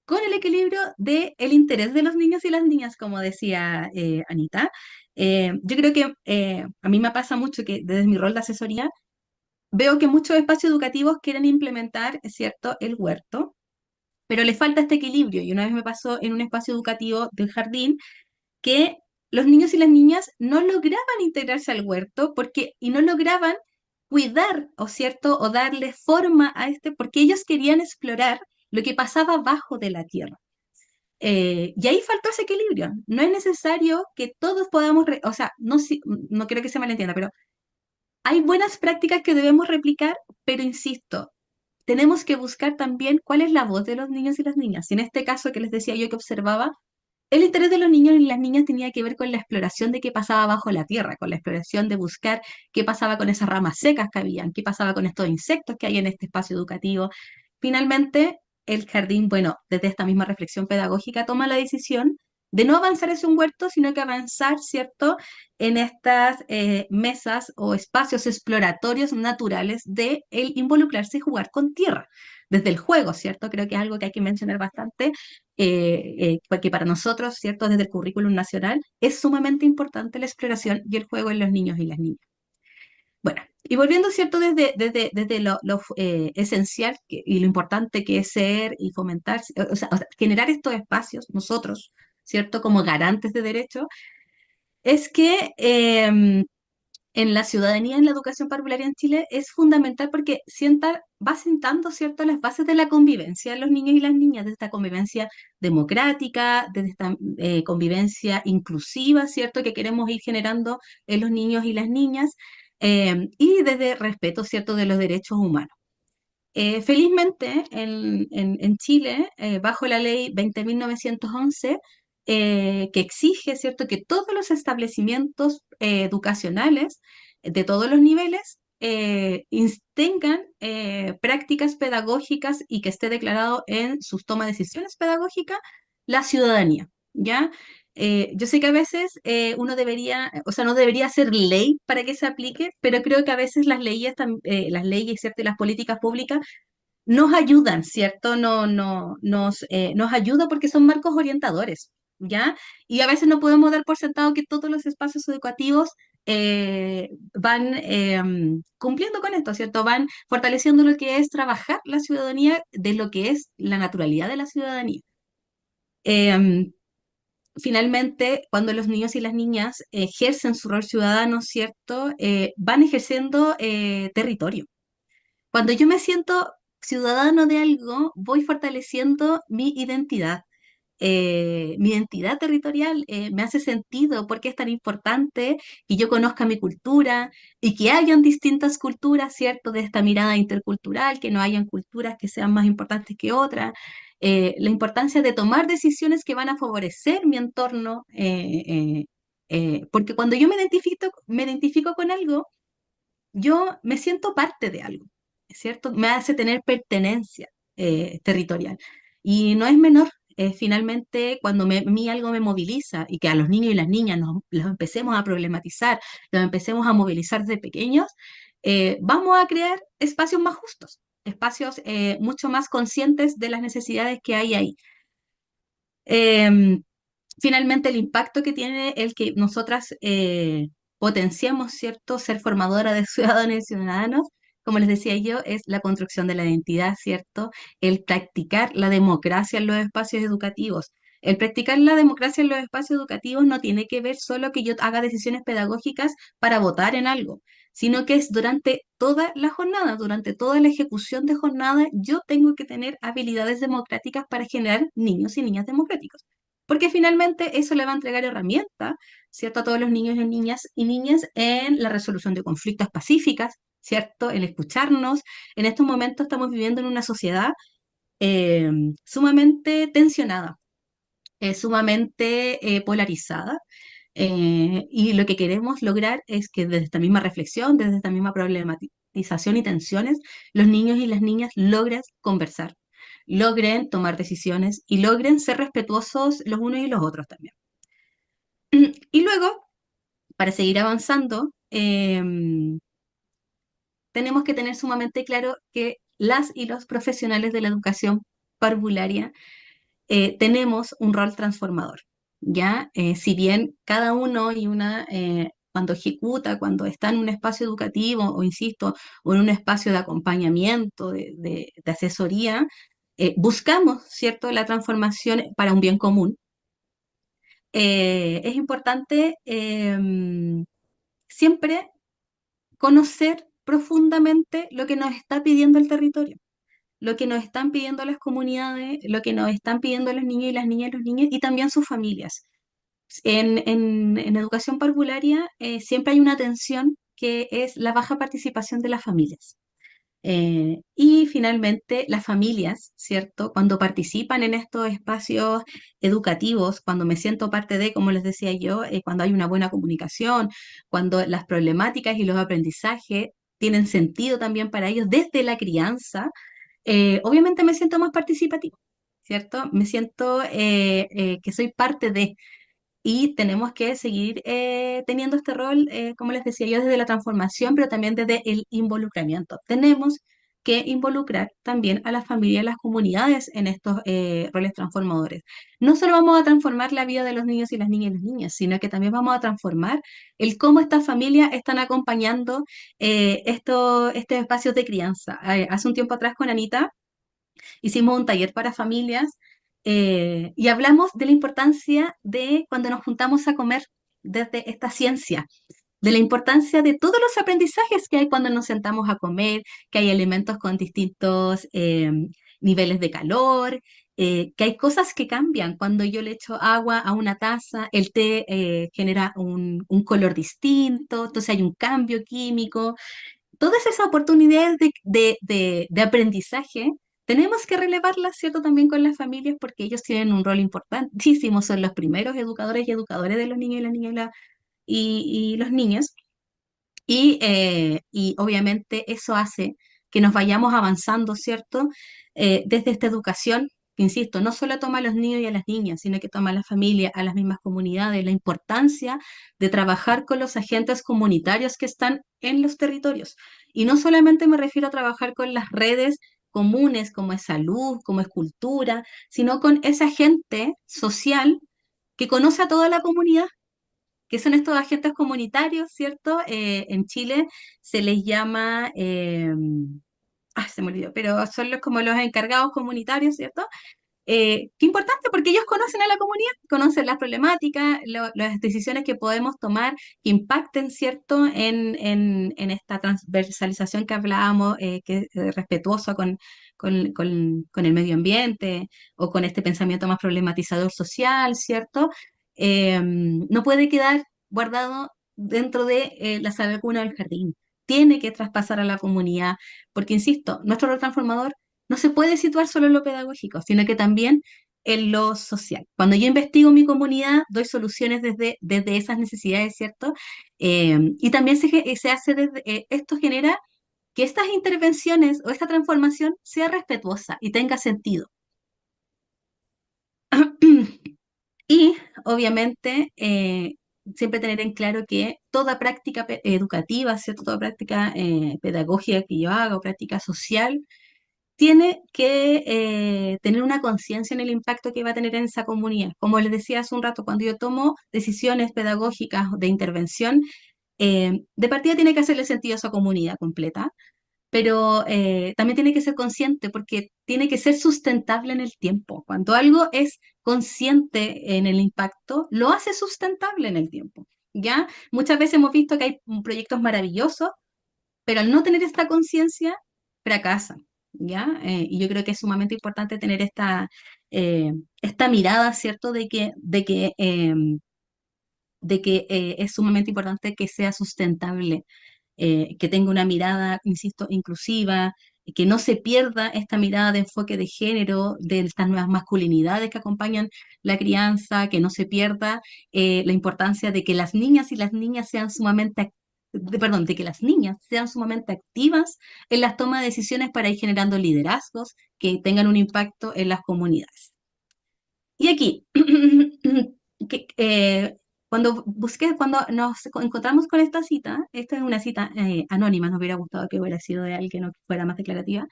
con el equilibrio del interés de los niños y las niñas, como decía Anita. Yo creo que a mí me pasa mucho que desde mi rol de asesoría, veo que muchos espacios educativos quieren implementar, ¿cierto?, el huerto, pero les falta este equilibrio. Y una vez me pasó en un espacio educativo del jardín que los niños y las niñas no lograban integrarse al huerto y no lograban cuidar, o cierto, o darle forma a porque ellos querían explorar lo que pasaba abajo de la tierra. Y ahí faltó ese equilibrio. No es necesario que todos podamos, o sea, no, no quiero que se malentienda, pero hay buenas prácticas que debemos replicar, pero insisto, tenemos que buscar también cuál es la voz de los niños y las niñas. Y en este caso que les decía yo que observaba, el interés de los niños y las niñas tenía que ver con la exploración de qué pasaba bajo la tierra, con la exploración de buscar qué pasaba con esas ramas secas que habían, qué pasaba con estos insectos que hay en este espacio educativo. Finalmente, el jardín, bueno, desde esta misma reflexión pedagógica, toma la decisión de no avanzar hacia un huerto, sino que avanzar, ¿cierto?, en estas mesas o espacios exploratorios naturales de el involucrarse y jugar con tierra. Desde el juego, ¿cierto? Creo que es algo que hay que mencionar bastante, porque para nosotros, ¿cierto?, desde el currículum nacional, es sumamente importante la exploración y el juego en los niños y las niñas. Bueno, y volviendo, ¿cierto?, desde lo esencial y lo importante que es ser y fomentar, o sea, generar estos espacios, nosotros, ¿cierto?, como garantes de derechos, es que en la ciudadanía, en la educación parvularia en Chile, es fundamental porque va sentando, ¿cierto?, las bases de la convivencia de los niños y las niñas, de esta convivencia democrática, de esta convivencia inclusiva, ¿cierto?, que queremos ir generando en los niños y las niñas, y desde respeto, ¿cierto?, de los derechos humanos. Felizmente, en Chile, bajo la ley 20.911, que exige, ¿cierto?, que todos los establecimientos educacionales de todos los niveles tengan prácticas pedagógicas y que esté declarado en sus tomas de decisiones pedagógicas la ciudadanía, ¿ya? Yo sé que a veces uno debería, o sea, no debería ser ley para que se aplique, pero creo que a veces las leyes, ¿cierto?, y las políticas públicas nos ayudan, ¿cierto? Nos ayuda porque son marcos orientadores, ¿ya? Y a veces no podemos dar por sentado que todos los espacios educativos van cumpliendo con esto, ¿cierto? Van fortaleciendo lo que es trabajar la ciudadanía de lo que es la naturalidad de la ciudadanía. Finalmente, cuando los niños y las niñas ejercen su rol ciudadano, ¿cierto? Van ejerciendo territorio. Cuando yo me siento ciudadano de algo, voy fortaleciendo mi identidad. mi identidad territorial, me hace sentido, por qué es tan importante que yo conozca mi cultura y que hayan distintas culturas, ¿cierto? De esta mirada intercultural, que no hayan culturas que sean más importantes que otras. La importancia de tomar decisiones que van a favorecer mi entorno, porque cuando yo me identifico con algo, yo me siento parte de algo, ¿cierto? Me hace tener pertenencia territorial. Y no es menor, finalmente, cuando a mí algo me moviliza y que a los niños y las niñas los empecemos a problematizar, los empecemos a movilizar desde pequeños, vamos a crear espacios más justos, espacios mucho más conscientes de las necesidades que hay ahí. Em, Finalmente, el impacto que tiene el que nosotras potenciamos, ¿cierto?, ser formadora de ciudadanos y ciudadanos, como les decía yo, es la construcción de la identidad, ¿cierto? El practicar la democracia en los espacios educativos. El practicar la democracia en los espacios educativos no tiene que ver solo que yo haga decisiones pedagógicas para votar en algo, sino que es durante toda la jornada, durante toda la ejecución de jornada, yo tengo que tener habilidades democráticas para generar niños y niñas democráticos, porque finalmente eso le va a entregar herramientas, ¿cierto?, a todos los niños y niñas en la resolución de conflictos pacíficas, ¿cierto?, el escucharnos. En estos momentos estamos viviendo en una sociedad eh, sumamente tensionada, sumamente polarizada, y lo que queremos lograr es que desde esta misma reflexión, desde esta misma problematización y tensiones, los niños y las niñas logren conversar, logren tomar decisiones y logren ser respetuosos los unos y los otros también. Y luego, para seguir avanzando, tenemos que tener sumamente claro que las y los profesionales de la educación parvularia tenemos un rol transformador, ¿ya? Si bien cada uno y una, cuando ejecuta, cuando está en un espacio educativo, o insisto, o en un espacio de acompañamiento, de asesoría, buscamos, ¿cierto?, la transformación para un bien común. Es importante siempre conocer profundamente lo que nos está pidiendo el territorio, lo que nos están pidiendo las comunidades, lo que nos están pidiendo los niños y las niñas, los niños y también sus familias. En educación parvularia siempre hay una tensión que es la baja participación de las familias. Y finalmente, las familias, ¿cierto? Cuando participan en estos espacios educativos, cuando me siento parte de, como les decía yo, cuando hay una buena comunicación, cuando las problemáticas y los aprendizajes tienen sentido también para ellos desde la crianza, obviamente me siento más participativo, ¿cierto? Me siento que soy parte de, y tenemos que seguir teniendo este rol, como les decía yo, desde la transformación, pero también desde el involucramiento. Tenemos que involucrar también a las familias, a las comunidades en estos roles transformadores. No solo vamos a transformar la vida de los niños y las niñas y las niñas, sino que también vamos a transformar el cómo estas familias están acompañando estos espacios de crianza. Hace un tiempo atrás con Anita hicimos un taller para familias y hablamos de la importancia de cuando nos juntamos a comer desde esta ciencia, de la importancia de todos los aprendizajes que hay cuando nos sentamos a comer, que hay alimentos con distintos niveles de calor, que hay cosas que cambian. Cuando yo le echo agua a una taza, el té genera un color distinto, entonces hay un cambio químico. Todas esas oportunidades de aprendizaje tenemos que relevarlas, ¿cierto?, también con las familias, porque ellos tienen un rol importantísimo, son los primeros educadores y educadores de los niños y las niñas y los niños. Y obviamente eso hace que nos vayamos avanzando, ¿cierto? Desde esta educación, que insisto, no solo toma a los niños y a las niñas, sino que toma a la familia, a las mismas comunidades, la importancia de trabajar con los agentes comunitarios que están en los territorios. Y no solamente me refiero a trabajar con las redes comunes como es salud, como es cultura, sino con esa gente social que conoce a toda la comunidad, que son estos agentes comunitarios, ¿cierto? En Chile se les llama, se me olvidó, pero son como los encargados comunitarios, ¿cierto? qué importante porque ellos conocen a la comunidad, conocen las problemáticas, las decisiones que podemos tomar que impacten, ¿cierto?, en esta transversalización que hablábamos, que es respetuosa con el medio ambiente o con este pensamiento más problematizador social, ¿cierto? No puede quedar guardado dentro de la sala cuna del jardín. Tiene que traspasar a la comunidad, porque, insisto, nuestro rol transformador no se puede situar solo en lo pedagógico, sino que también en lo social. Cuando yo investigo mi comunidad, doy soluciones desde esas necesidades, ¿cierto? Y también se hace desde, esto genera que estas intervenciones o esta transformación sea respetuosa y tenga sentido. Y obviamente siempre tener en claro que toda práctica educativa, ¿cierto? Toda práctica pedagógica que yo haga o práctica social, tiene que tener una conciencia en el impacto que va a tener en esa comunidad. Como les decía hace un rato, cuando yo tomo decisiones pedagógicas de intervención, de partida tiene que hacerle sentido a esa comunidad completa, pero también tiene que ser consciente porque tiene que ser sustentable en el tiempo. Cuando algo es consciente en el impacto, lo hace sustentable en el tiempo. ¿Ya? Muchas veces hemos visto que hay proyectos maravillosos, pero al no tener esta conciencia, fracasan. ¿Ya? Y yo creo que es sumamente importante tener esta mirada, ¿cierto? De que es sumamente importante que sea sustentable, que tenga una mirada, insisto, inclusiva, que no se pierda esta mirada de enfoque de género, de estas nuevas masculinidades que acompañan la crianza, que no se pierda la importancia de que las niñas y las niñas sean de que las niñas sean sumamente activas en las tomas de decisiones para ir generando liderazgos que tengan un impacto en las comunidades. Y aquí, cuando nos encontramos con esta cita, esta es una cita anónima, nos hubiera gustado que hubiera sido de alguien que fuera más declarativa,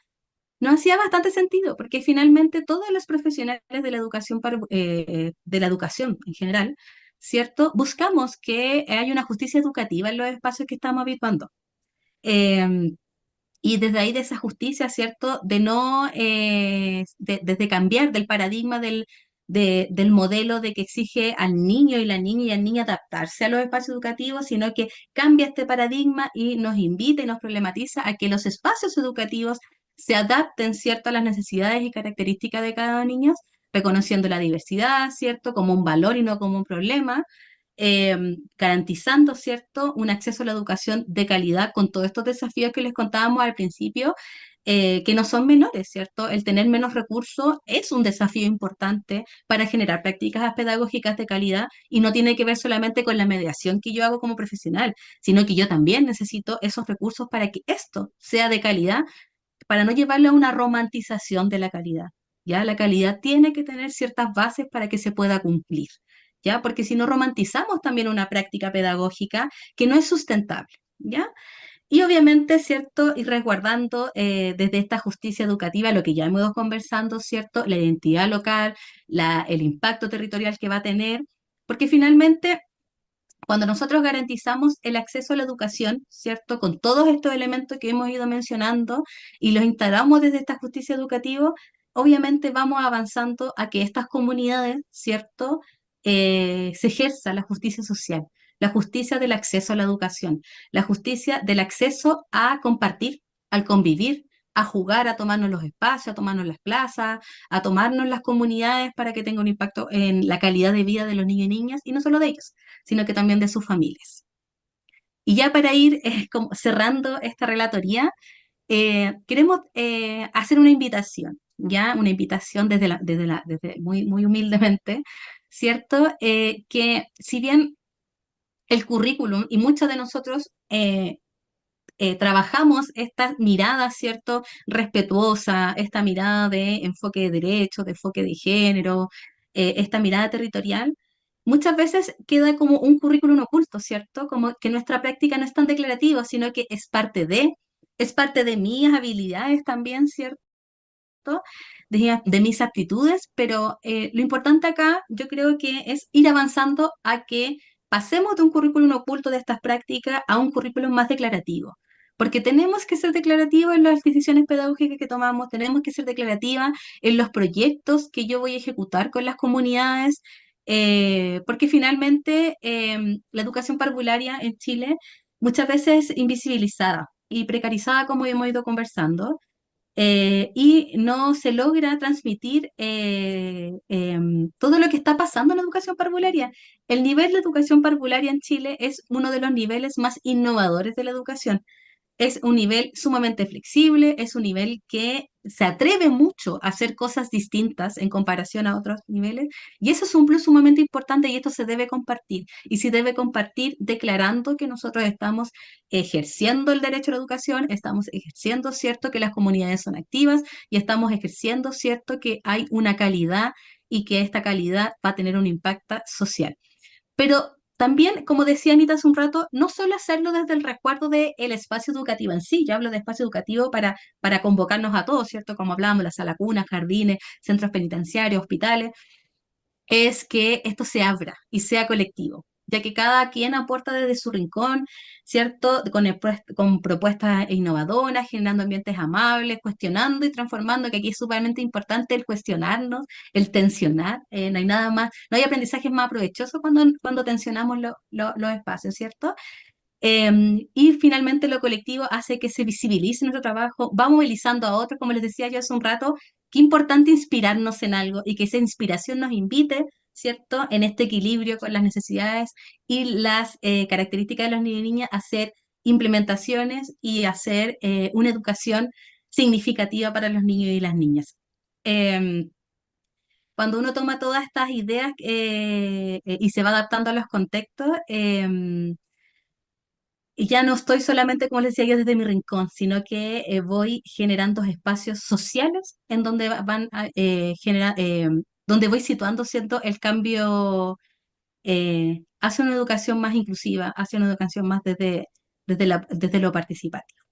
nos hacía bastante sentido, porque finalmente todos los profesionales de la educación, de la educación en general, ¿cierto? Buscamos que haya una justicia educativa en los espacios que estamos habituando. Y desde ahí de esa justicia, ¿cierto? De no, desde cambiar del paradigma del modelo de que exige al niño y la niña y al niño adaptarse a los espacios educativos, sino que cambia este paradigma y nos invita y nos problematiza a que los espacios educativos se adapten, ¿cierto?, a las necesidades y características de cada niño, reconociendo la diversidad, ¿cierto?, como un valor y no como un problema, garantizando, ¿cierto?, un acceso a la educación de calidad con todos estos desafíos que les contábamos al principio, que no son menores, ¿cierto? El tener menos recursos es un desafío importante para generar prácticas pedagógicas de calidad y no tiene que ver solamente con la mediación que yo hago como profesional, sino que yo también necesito esos recursos para que esto sea de calidad, para no llevarlo a una romantización de la calidad. ¿Ya? La calidad tiene que tener ciertas bases para que se pueda cumplir. ¿Ya? Porque si no romantizamos también una práctica pedagógica que no es sustentable, ¿ya? Y obviamente, ¿cierto? Y resguardando desde esta justicia educativa lo que ya hemos ido conversando, ¿cierto? La identidad local, el impacto territorial que va a tener, porque finalmente, cuando nosotros garantizamos el acceso a la educación, ¿cierto? Con todos estos elementos que hemos ido mencionando y los instalamos desde esta justicia educativa, obviamente vamos avanzando a que estas comunidades, ¿cierto? Se ejerza la justicia social, la justicia del acceso a la educación, la justicia del acceso a compartir, al convivir, a jugar, a tomarnos los espacios, a tomarnos las plazas, a tomarnos las comunidades para que tenga un impacto en la calidad de vida de los niños y niñas, y no solo de ellos, sino que también de sus familias. Y ya para ir como cerrando esta relatoría, queremos hacer una invitación, ¿ya? Una invitación desde muy, muy humildemente, ¿cierto? Que si bien el currículum y muchos de nosotros trabajamos esta mirada, ¿cierto?, respetuosa, esta mirada de enfoque de derecho, de enfoque de género, esta mirada territorial, muchas veces queda como un currículum oculto, ¿cierto? Como que nuestra práctica no es tan declarativa, sino que es parte de mis habilidades también, ¿cierto? De mis aptitudes, pero lo importante acá yo creo que es ir avanzando a que pasemos de un currículum oculto de estas prácticas a un currículum más declarativo. porque tenemos que ser declarativos en las decisiones pedagógicas que tomamos, tenemos que ser declarativas en los proyectos que yo voy a ejecutar con las comunidades, porque finalmente la educación parvularia en Chile muchas veces es invisibilizada y precarizada, como hemos ido conversando, y no se logra transmitir todo lo que está pasando en la educación parvularia. El nivel de educación parvularia en Chile es uno de los niveles más innovadores de la educación. Es un nivel sumamente flexible, es un nivel que se atreve mucho a hacer cosas distintas en comparación a otros niveles, y eso es un plus sumamente importante y esto se debe compartir. Y se debe compartir declarando que nosotros estamos ejerciendo el derecho a la educación, estamos ejerciendo, cierto, que las comunidades son activas y estamos ejerciendo, cierto, que hay una calidad y que esta calidad va a tener un impacto social. Pero también, como decía Anita hace un rato, no solo hacerlo desde el resguardo del espacio educativo en sí, yo hablo de espacio educativo para convocarnos a todos, ¿cierto? Como hablábamos, las salas cunas, jardines, centros penitenciarios, hospitales, es que esto se abra y sea colectivo, ya que cada quien aporta desde su rincón, ¿cierto? Con propuestas innovadoras, generando ambientes amables, cuestionando y transformando, que aquí es sumamente importante el cuestionarnos, el tensionar, no hay nada más, no hay aprendizaje más provechoso cuando tensionamos los espacios, ¿cierto? Y finalmente lo colectivo hace que se visibilice nuestro trabajo, va movilizando a otros, como les decía yo hace un rato, qué importante inspirarnos en algo y que esa inspiración nos invite, ¿cierto? En este equilibrio con las necesidades y las características de los niños y niñas, a hacer implementaciones y hacer una educación significativa para los niños y las niñas. Em, Cuando uno toma todas estas ideas y se va adaptando a los contextos, y ya no estoy solamente, como les decía yo, desde mi rincón, sino que voy generando espacios sociales en donde donde voy situando, ¿cierto?, el cambio hacia una educación más inclusiva, hacia una educación más desde lo participativo.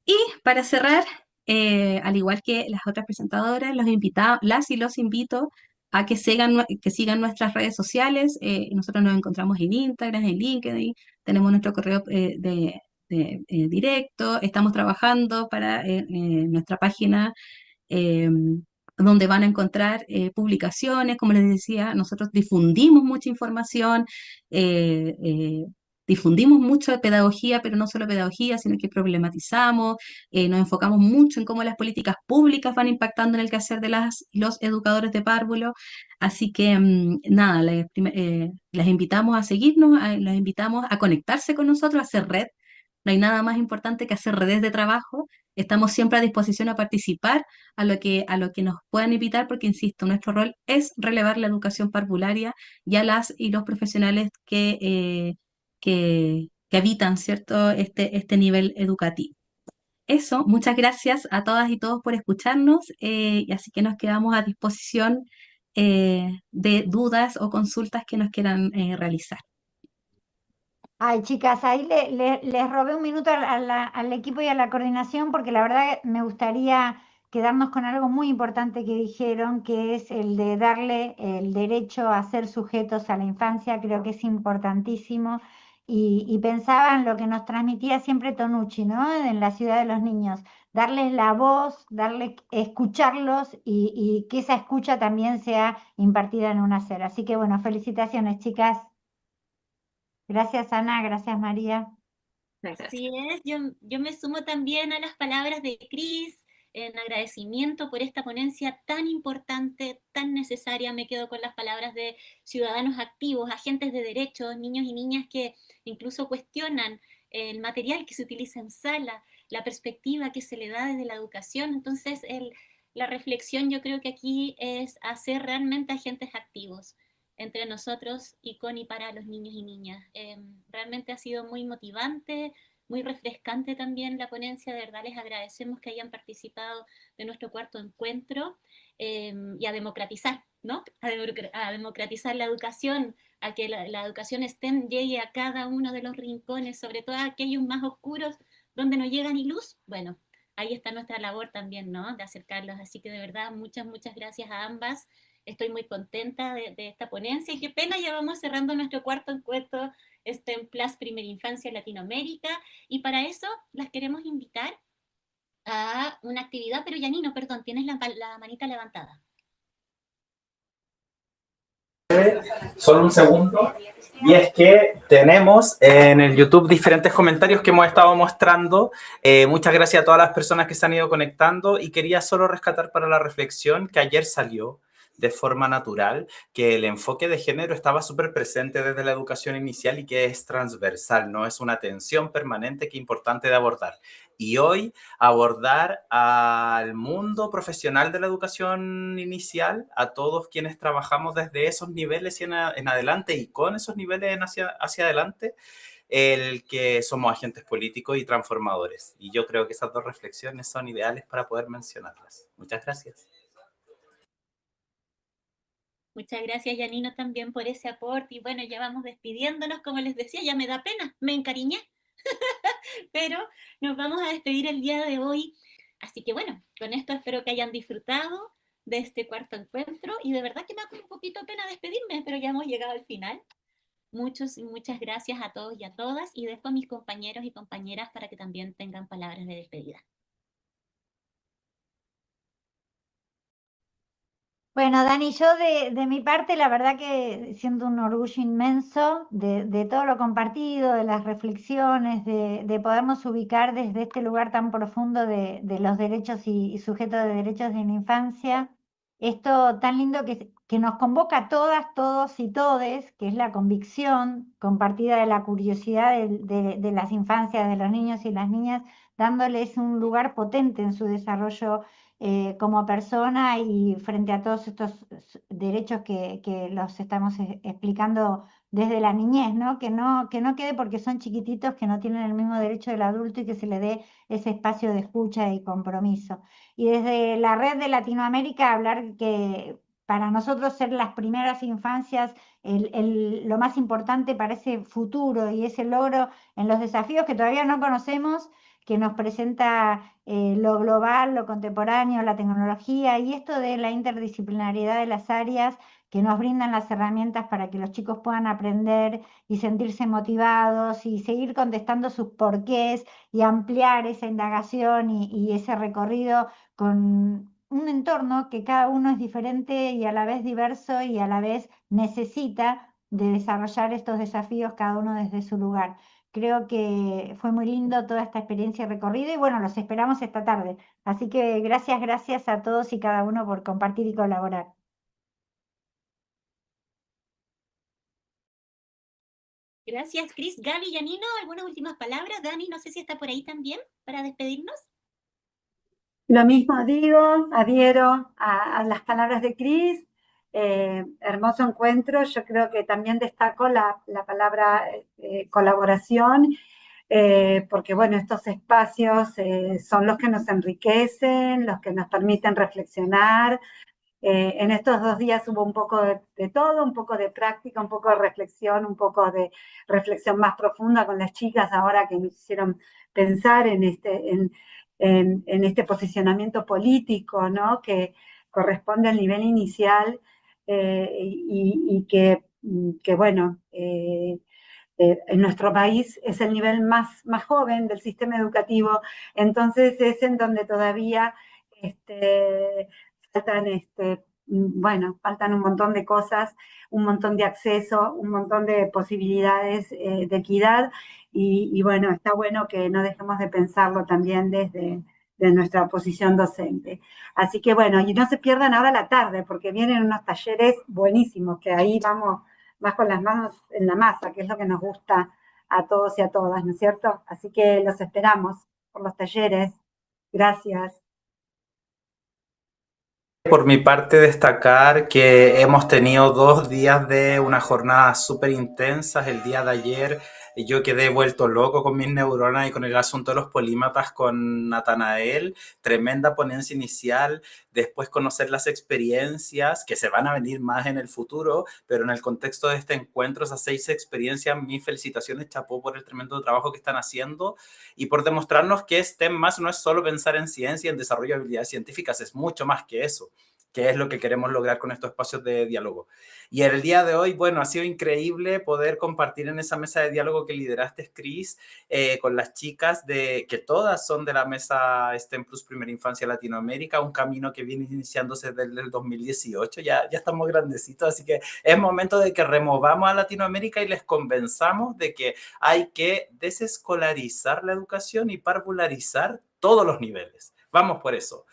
Y para cerrar, al igual que las otras presentadoras, las y los invito a que sigan nuestras redes sociales. Nosotros nos encontramos en Instagram, en LinkedIn, tenemos nuestro correo directo, estamos trabajando para nuestra página eh, donde van a encontrar publicaciones. Como les decía, nosotros difundimos mucha información, eh, eh, difundimos mucho de pedagogía, pero no solo pedagogía, sino que problematizamos, nos enfocamos mucho en cómo las políticas públicas van impactando en el quehacer de las y los educadores de párvulo. Así que, nada, les invitamos a seguirnos, les invitamos a conectarse con nosotros, a hacer red. No hay nada más importante que hacer redes de trabajo. Estamos siempre a disposición a participar a lo que nos puedan invitar, porque, insisto, nuestro rol es relevar la educación parvularia y a las y los profesionales que habitan, ¿cierto?, este nivel educativo. Eso, muchas gracias a todas y todos por escucharnos, y así que nos quedamos a disposición de dudas o consultas que nos quieran realizar. Ay, chicas, ahí les robé un minuto al equipo y a la coordinación porque la verdad me gustaría quedarnos con algo muy importante que dijeron, que es el de darle el derecho a ser sujetos a la infancia. Creo que es importantísimo y pensaba en lo que nos transmitía siempre Tonucci, ¿no? En la ciudad de los niños, darles la voz, escucharlos y que esa escucha también sea impartida en un hacer. Así que bueno, felicitaciones, chicas. Gracias, Ana. Gracias, María. Así es, yo me sumo también a las palabras de Cris en agradecimiento por esta ponencia tan importante, tan necesaria. Me quedo con las palabras de ciudadanos activos, agentes de derechos, niños y niñas que incluso cuestionan el material que se utiliza en sala, la perspectiva que se le da desde la educación. Entonces, la reflexión yo creo que aquí es hacer realmente agentes activos entre nosotros y con y para los niños y niñas. Realmente ha sido muy motivante, muy refrescante también la ponencia. De verdad les agradecemos que hayan participado de nuestro cuarto encuentro, y a democratizar, ¿no? A democratizar la educación, a que la educación STEM llegue a cada uno de los rincones, sobre todo a aquellos más oscuros donde no llega ni luz. Bueno, ahí está nuestra labor también, ¿no? De acercarlos. Así que de verdad, muchas, muchas gracias a ambas. Estoy muy contenta de esta ponencia y qué pena, ya vamos cerrando nuestro cuarto encuentro STEM Plus Primera Infancia en Latinoamérica, y para eso las queremos invitar a una actividad, pero Yanino, perdón, tienes la manita levantada. Solo un segundo. Y es que tenemos en el YouTube diferentes comentarios que hemos estado mostrando. Muchas gracias a todas las personas que se han ido conectando, y quería solo rescatar para la reflexión que ayer salió de forma natural que el enfoque de género estaba súper presente desde la educación inicial y que es transversal, no es una tensión permanente que es importante de abordar. Y hoy abordar al mundo profesional de la educación inicial, a todos quienes trabajamos desde esos niveles y en adelante, y con esos niveles hacia adelante, el que somos agentes políticos y transformadores. Y yo creo que esas dos reflexiones son ideales para poder mencionarlas. Muchas gracias. Muchas gracias, Yanino, también por ese aporte. Y bueno, ya vamos despidiéndonos. Como les decía, ya me da pena, me encariñé. Pero nos vamos a despedir el día de hoy. Así que bueno, con esto espero que hayan disfrutado de este cuarto encuentro. Y de verdad que me da un poquito pena despedirme, pero ya hemos llegado al final. Muchas gracias a todos y a todas. Y dejo a mis compañeros y compañeras para que también tengan palabras de despedida. Bueno, Dani, yo de mi parte, la verdad que siento un orgullo inmenso de todo lo compartido, de las reflexiones, de podernos ubicar desde este lugar tan profundo de los derechos y sujetos de derechos de la infancia. Esto tan lindo que nos convoca a todas, todos y todes, que es la convicción compartida de la curiosidad de las infancias, de los niños y las niñas, dándoles un lugar potente en su desarrollo como persona y frente a todos estos derechos que los estamos explicando desde la niñez, ¿no? Que no quede porque son chiquititos, que no tienen el mismo derecho del adulto, y que se le dé ese espacio de escucha y compromiso. Y desde la red de Latinoamérica hablar que para nosotros ser las primeras infancias, lo más importante para ese futuro y ese logro en los desafíos que todavía no conocemos, que nos presenta lo global, lo contemporáneo, la tecnología, y esto de la interdisciplinariedad de las áreas que nos brindan las herramientas para que los chicos puedan aprender y sentirse motivados y seguir contestando sus porqués y ampliar esa indagación y ese recorrido con un entorno que cada uno es diferente y a la vez diverso y a la vez necesita de desarrollar estos desafíos cada uno desde su lugar. Creo que fue muy lindo toda esta experiencia y recorrido, y bueno, los esperamos esta tarde. Así que gracias a todos y cada uno por compartir y colaborar. Gracias, Cris. Gaby, Yanino, ¿algunas últimas palabras? Dani, no sé si está por ahí también para despedirnos. Lo mismo digo, adhiero a las palabras de Cris. Hermoso encuentro. Yo creo que también destaco la palabra colaboración, porque bueno, estos espacios son los que nos enriquecen, los que nos permiten reflexionar. En estos 2 días hubo un poco de todo, un poco de práctica, un poco de reflexión, un poco de reflexión más profunda con las chicas ahora que nos hicieron pensar en este posicionamiento político, ¿no? Que corresponde al nivel inicial y que bueno, en nuestro país es el nivel más joven del sistema educativo, entonces es en donde todavía faltan un montón de cosas, un montón de acceso, un montón de posibilidades de equidad, y bueno, está bueno que no dejemos de pensarlo también desde nuestra posición docente. Así que bueno, y no se pierdan ahora la tarde, porque vienen unos talleres buenísimos, que ahí vamos más con las manos en la masa, que es lo que nos gusta a todos y a todas, ¿no es cierto? Así que los esperamos por los talleres. Gracias. Por mi parte, destacar que hemos tenido 2 días de una jornada súper intensas. El día de ayer yo quedé vuelto loco con mis neuronas y con el asunto de los polímatas con Natanael. Tremenda ponencia inicial. Después conocer las experiencias que se van a venir más en el futuro, pero en el contexto de este encuentro, esas 6 experiencias, mis felicitaciones, chapó por el tremendo trabajo que están haciendo y por demostrarnos que STEM más no es solo pensar en ciencia, en desarrollo de habilidades científicas, es mucho más que eso. que es lo que queremos lograr con estos espacios de diálogo. Y el día de hoy, bueno, ha sido increíble poder compartir en esa mesa de diálogo que lideraste, Cris, con las chicas, que todas son de la mesa STEM Plus Primera Infancia Latinoamérica, un camino que viene iniciándose desde el 2018, ya estamos grandecitos, así que es momento de que removamos a Latinoamérica y les convenzamos de que hay que desescolarizar la educación y parvularizar todos los niveles. Vamos por eso.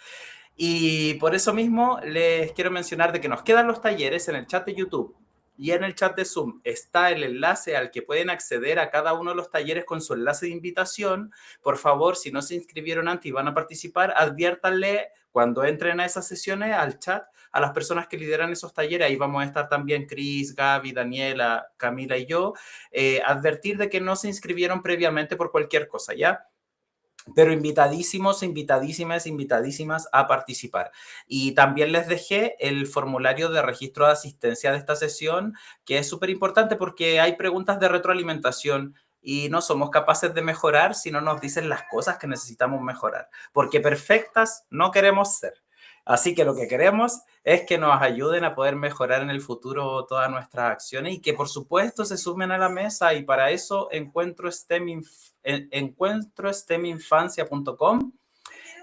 Y por eso mismo les quiero mencionar de que nos quedan los talleres en el chat de YouTube y en el chat de Zoom. Está el enlace al que pueden acceder a cada uno de los talleres con su enlace de invitación. Por favor, si no se inscribieron antes y van a participar, adviértanle cuando entren a esas sesiones al chat a las personas que lideran esos talleres. Ahí vamos a estar también Cris, Gaby, Daniela, Camila y yo. Advertir de que no se inscribieron previamente por cualquier cosa, ¿ya? Pero invitadísimos, invitadísimas a participar. Y también les dejé el formulario de registro de asistencia de esta sesión, que es súper importante porque hay preguntas de retroalimentación y no somos capaces de mejorar si no nos dicen las cosas que necesitamos mejorar, porque perfectas no queremos ser. Así que lo que queremos es que nos ayuden a poder mejorar en el futuro todas nuestras acciones y que, por supuesto, se sumen a la mesa. Y para eso encuentrosteminfancia.com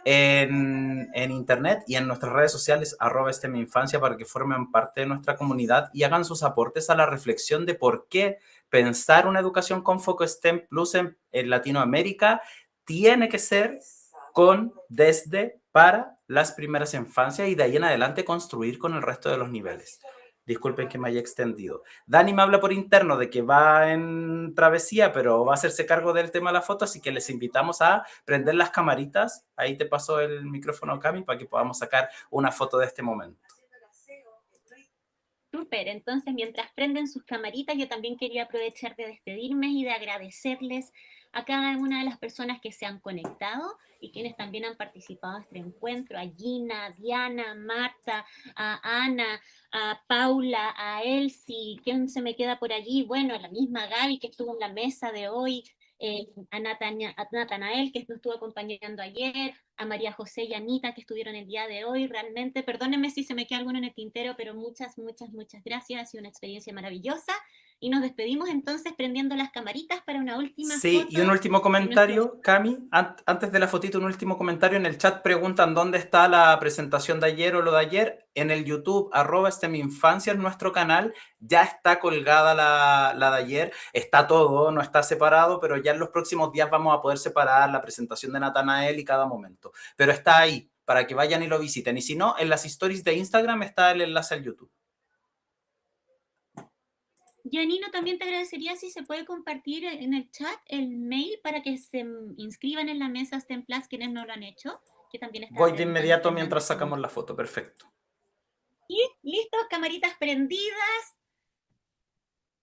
en internet y en nuestras redes sociales @STEMinfancia para que formen parte de nuestra comunidad y hagan sus aportes a la reflexión de por qué pensar una educación con foco STEM Plus en Latinoamérica tiene que ser desde, para las primeras infancias y de ahí en adelante construir con el resto de los niveles. Disculpen que me haya extendido. Dani me habla por interno de que va en travesía, pero va a hacerse cargo del tema de la foto, así que les invitamos a prender las camaritas. Ahí te paso el micrófono, Cami, para que podamos sacar una foto de este momento. Súper, entonces mientras prenden sus camaritas, yo también quería aprovechar de despedirme y de agradecerles a cada una de las personas que se han conectado y quienes también han participado en este encuentro, a Gina, a Diana, Marta, a Ana, a Paula, a Elsie, ¿quién se me queda por allí? Bueno, a la misma Gaby que estuvo en la mesa de hoy, a Natanael que nos estuvo acompañando ayer, a María José y Anita que estuvieron el día de hoy. Realmente, perdónenme si se me queda alguno en el tintero, pero muchas gracias, ha sido una experiencia maravillosa. Y nos despedimos entonces prendiendo las camaritas para una última Sí, foto. y un último comentario, Cami, antes de la fotito, un último comentario. En el chat preguntan dónde está la presentación de ayer o lo de ayer. En el YouTube, @STEMinfancia, en nuestro canal, ya está colgada la de ayer. Está todo, no está separado, pero ya en los próximos días vamos a poder separar la presentación de Natanael y cada momento. Pero está ahí, para que vayan y lo visiten. Y si no, en las stories de Instagram está el enlace al YouTube. Janino, también te agradecería si se puede compartir en el chat el mail para que se inscriban en la mesa STEM Plus quienes no lo han hecho. Que también está Voy de inmediato mientras sacamos la foto, perfecto. Y listo, camaritas prendidas.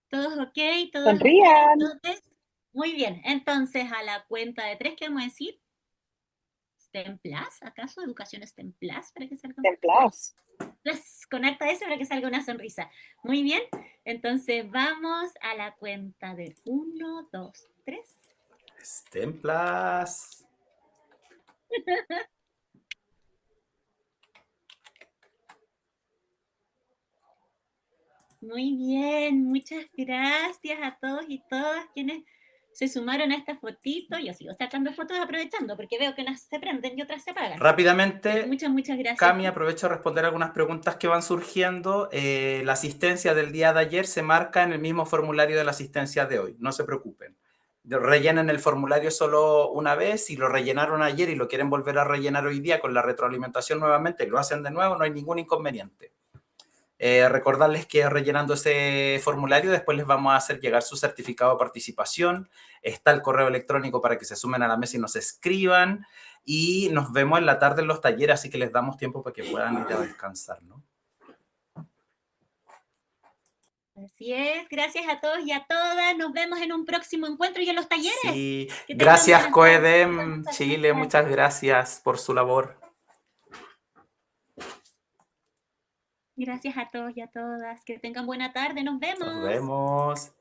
Todos ok, todos Sonrían. ok. Muy bien, entonces a la cuenta de 3, ¿qué vamos a decir? ¿STEM Plus? ¿Acaso educación STEM Plus? Para que salga STEM Plus. con harta S para que salga una sonrisa. Muy bien, entonces vamos a la cuenta de 1, 2, 3. STEM Plus. Muy bien, muchas gracias a todos y todas quienes se sumaron a esta fotito. Yo sigo sacando fotos aprovechando porque veo que unas se prenden y otras se apagan. Rápidamente, muchas gracias. Cami, aprovecho a responder algunas preguntas que van surgiendo. La asistencia del día de ayer se marca en el mismo formulario de la asistencia de hoy, no se preocupen. Rellenen el formulario solo una vez, si lo rellenaron ayer y lo quieren volver a rellenar hoy día con la retroalimentación nuevamente, lo hacen de nuevo, no hay ningún inconveniente. Recordarles que rellenando ese formulario después les vamos a hacer llegar su certificado de participación. Está el correo electrónico para que se sumen a la mesa y nos escriban. Y nos vemos en la tarde en los talleres, así que les damos tiempo para que puedan ir a descansar, ¿no? Así es, gracias a todos y a todas. Nos vemos en un próximo encuentro y en los talleres. Sí, gracias COEDEM Chile, muchas gracias por su labor. Gracias a todos y a todas. Que tengan buena tarde. Nos vemos. Nos vemos.